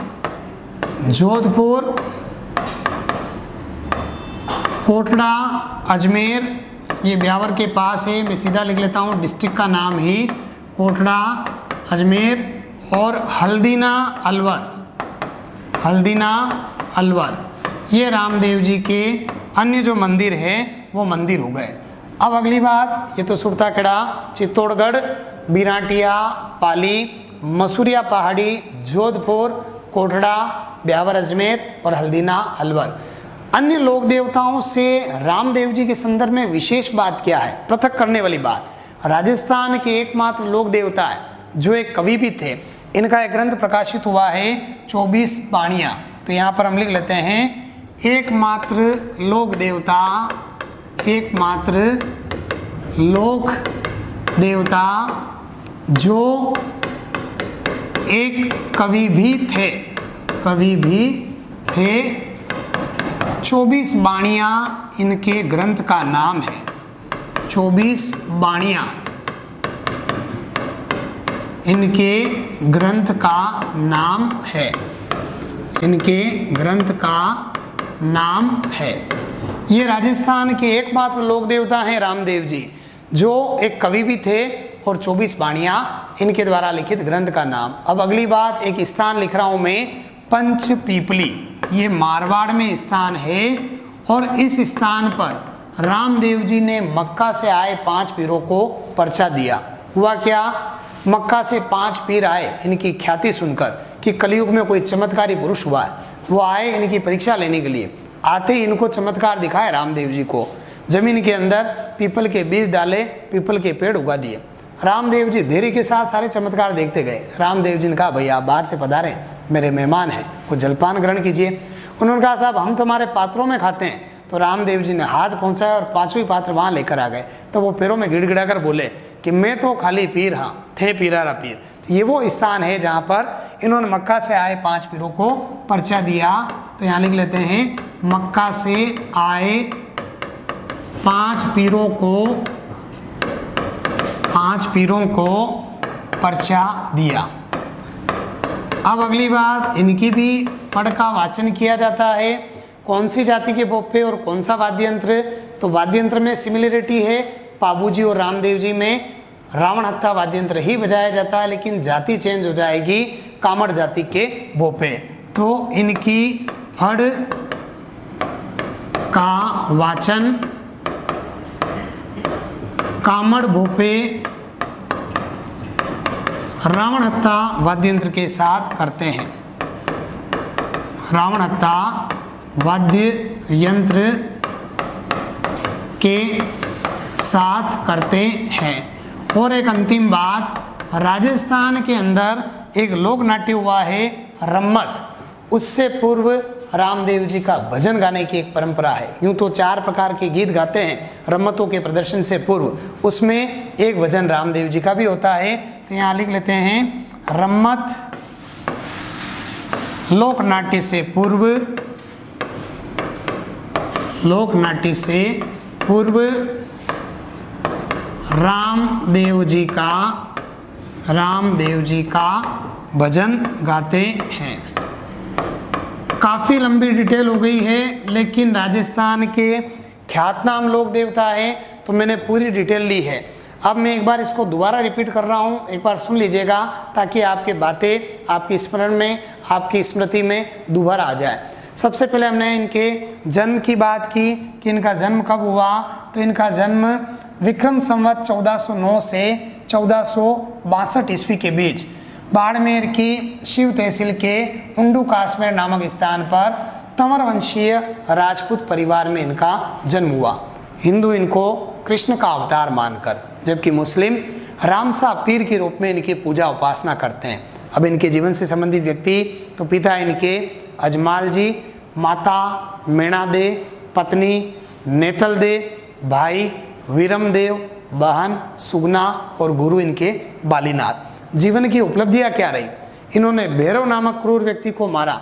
जोधपुर, कोटड़ा अजमेर, ये ब्यावर के पास है, मैं सीधा लिख लेता हूँ डिस्ट्रिक्ट का नाम ही कोटड़ा अजमेर, और हल्दीना अलवर, हल्दीना अलवर, ये रामदेव जी के अन्य जो मंदिर है वो मंदिर हो गए। अब अगली बात, ये तो सुरताखेड़ा चित्तौड़गढ़, बिराटिया पाली, मसूरिया पहाड़ी जोधपुर, कोटड़ा ब्यावर अजमेर और हल्दीना अलवर। अन्य लोक देवताओं से रामदेव जी के संदर्भ में विशेष बात क्या है? पृथक करने वाली बात, राजस्थान के एकमात्र लोक देवता है जो एक कवि भी थे, इनका एक ग्रंथ प्रकाशित हुआ है 24 बाणियाँ। तो यहाँ पर हम लिख लेते हैं एकमात्र लोक देवता, एकमात्र लोक देवता जो एक कवि भी थे, कवि भी थे, 24 बाणियाँ इनके ग्रंथ का नाम है, 24 बाणियाँ इनके ग्रंथ का नाम है, इनके ग्रंथ का नाम है। ये राजस्थान के एकमात्र लोक देवता हैं रामदेव जी, जो एक कवि भी थे, और 24 बाणियाँ इनके द्वारा लिखित ग्रंथ का नाम। अब अगली बात, एक स्थान लिख रहा हूँ मैं, पंचपीपली, ये मारवाड़ में स्थान है, और इस स्थान पर रामदेव जी ने मक्का से आए 5 पीरों को पर्चा दिया। हुआ क्या? मक्का से 5 पीर आए इनकी ख्याति सुनकर कि कलयुग में कोई चमत्कारी पुरुष हुआ है, वो आए इनकी परीक्षा लेने के लिए। आते ही इनको चमत्कार दिखाए रामदेव जी को, जमीन के अंदर पीपल के बीज डाले, पीपल के पेड़ उगा दिए। रामदेव जी धैर्य के साथ सारे चमत्कार देखते गए। रामदेव जी ने कहा, भैया आप बाहर से पधारे, मेरे मेहमान हैं, कुछ जलपान ग्रहण कीजिए। उन्होंने कहा, साहब हम तुम्हारे पात्रों में खाते हैं। तो रामदेव जी ने हाथ पहुंचाया और 5वें पात्र वहाँ लेकर आ गए। तो वो पैरों में गिड़गिड़ा कर बोले कि मैं तो खाली पीर, हाँ थे पीरारा पीर। तो ये वो स्थान है जहाँ पर इन्होंने मक्का से आए 5 पीरों को पर्चा दिया। तो यहाँ लिख लेते हैं, मक्का से आए 5 पीरों को पर्चा दिया। अब अगली बात, इनकी भी पढ़ का वाचन किया जाता है। कौन सी जाति के बोपे और कौन सा वाद्य यंत्र? तो वाद्य यंत्र में सिमिलरिटी है, पाबूजी और रामदेव जी में रावण हत्था वाद्य यंत्र ही बजाया जाता है, लेकिन जाति चेंज हो जाएगी, कामड़ जाति के भोपे। तो इनकी फड़ का वाचन कामड़ भोपे रावण हत्था वाद्य यंत्र के साथ करते हैं, रावण हत्था वाद्य यंत्र के साथ करते हैं। और एक अंतिम बात, राजस्थान के अंदर एक लोक नाट्य हुआ है रम्मत, उससे पूर्व रामदेव जी का भजन गाने की एक परंपरा है। यूं तो 4 प्रकार के गीत गाते हैं रम्मतों के प्रदर्शन से पूर्व, उसमें एक भजन रामदेव जी का भी होता है। तो यहाँ लिख लेते हैं, रम्मत लोक नाट्य से पूर्व, लोक नाट्य से पूर्व रामदेव जी का भजन गाते हैं। काफ़ी लंबी डिटेल हो गई है, लेकिन राजस्थान के ख्यातनाम लोक देवता है तो मैंने पूरी डिटेल ली है। अब मैं एक बार इसको दोबारा रिपीट कर रहा हूँ, एक बार सुन लीजिएगा ताकि आपकी बातें आपकी स्मरण में, आपकी स्मृति में दोबारा आ जाए। सबसे पहले हमने इनके जन्म की बात की कि इनका जन्म कब हुआ। तो इनका जन्म विक्रम संवत 1409 से 1462 ईस्वी के बीच बाड़मेर की शिव तहसील के उंडू काश्मीर नामक स्थान पर तंवर वंशीय राजपूत परिवार में इनका जन्म हुआ। हिंदू इनको कृष्ण का अवतार मानकर, जबकि मुस्लिम रामसा पीर के रूप में इनकी पूजा उपासना करते हैं। अब इनके जीवन से संबंधित व्यक्ति, तो पिता इनके अजमाल जी, माता मीणा दे, पत्नी नेतल दे, भाई वीरम देव, बहन सुगना और गुरु इनके बालीनाथ। जीवन की उपलब्धियां क्या रही? इन्होंने भैरव नामक क्रूर व्यक्ति को मारा,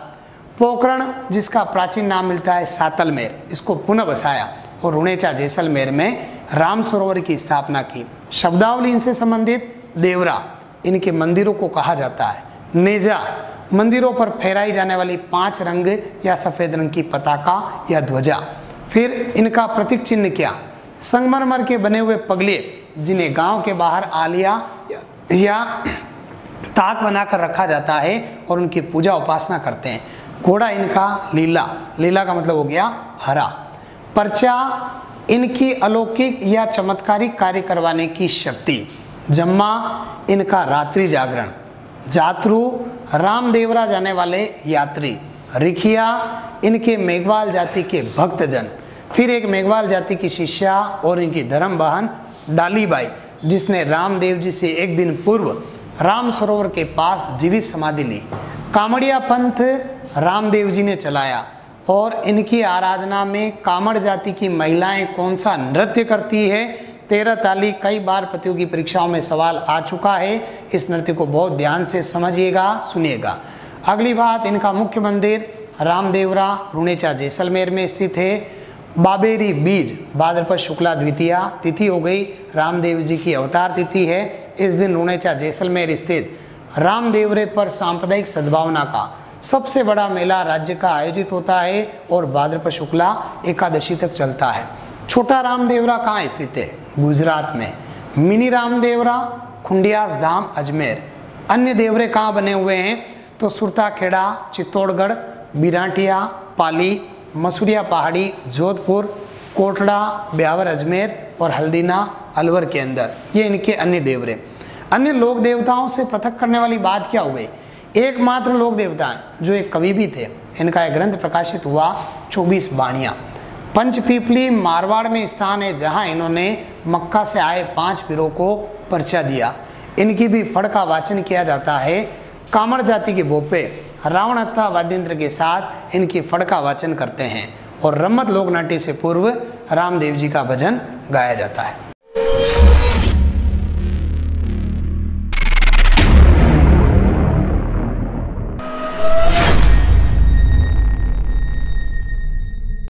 पोकरण जिसका प्राचीन नाम मिलता है सातलमेर, इसको पुनः बसाया और रुणेचा जैसलमेर में राम सरोवर की स्थापना की। शब्दावली इनसे संबंधित देवरा इनके मंदिरों को कहा जाता है। नेजा मंदिरों पर फहराई जाने वाली 5 रंग या सफेद रंग की पताका या ध्वजा। फिर इनका प्रतीक चिन्ह क्या? संगमरमर के बने हुए पगले, जिन्हें गांव के बाहर आलिया या ताक बनाकर रखा जाता है और उनकी पूजा उपासना करते हैं। घोड़ा इनका लीला, लीला का मतलब हो गया हरा। पर्चा इनकी अलौकिक या चमत्कारिक कार्य करवाने की शक्ति। जम्मा इनका रात्रि जागरण। जातरू रामदेवरा जाने वाले यात्री। रिखिया इनके मेघवाल जाति के भक्तजन। फिर एक मेघवाल जाति की शिष्या और इनकी धर्म बहन डालीबाई, जिसने रामदेव जी से एक दिन पूर्व राम सरोवर के पास जीवित समाधि ली। कामड़िया पंथ रामदेव जी ने चलाया और इनकी आराधना में कामड़ जाति की महिलाएं कौन सा नृत्य करती है? 13 ताली कई बार प्रतियोगी परीक्षाओं में सवाल आ चुका है। इस नृत्य को बहुत ध्यान से समझिएगा, सुनिएगा। अगली बात, इनका मुख्य मंदिर रामदेवरा रुणेचा जैसलमेर में स्थित है। बाबेरी बीज भाद्रपद शुक्ला द्वितीया तिथि हो गई, रामदेव जी की अवतार तिथि है। इस दिन रुणेचा जैसलमेर स्थित रामदेवरे पर सांप्रदायिक सद्भावना का सबसे बड़ा मेला राज्य का आयोजित होता है और भाद्रपद शुक्ला एकादशी तक चलता है। छोटा रामदेवरा कहाँ स्थित है? गुजरात में। मिनी रामदेवरा खुंडियास धाम अजमेर। अन्य देवरे कहाँ बने हुए हैं? तो सुरताखेड़ा, चित्तौड़गढ़, बिराटिया, पाली, मसूरिया पहाड़ी, जोधपुर, कोटड़ा, ब्यावर अजमेर और हल्दीना अलवर के अंदर। ये इनके अन्य देवरे। अन्य लोक देवताओं से पृथक करने वाली बात क्या हो गई? एकमात्र लोक देवता हैं जो एक कवि भी थे। इनका एक ग्रंथ प्रकाशित हुआ 24 बाणियाँ। पंचपीपली मारवाड़ में स्थान है, जहाँ इन्होंने मक्का से आए 5 पीरों को पर्चा दिया। इनकी भी फड़ का वाचन किया जाता है। कामड़ जाति के भोपे रावण हत्था वाद्यंत्र के साथ इनकी फड़ का वाचन करते हैं और रम्मत लोक नाट्य से पूर्व रामदेव जी का भजन गाया जाता है।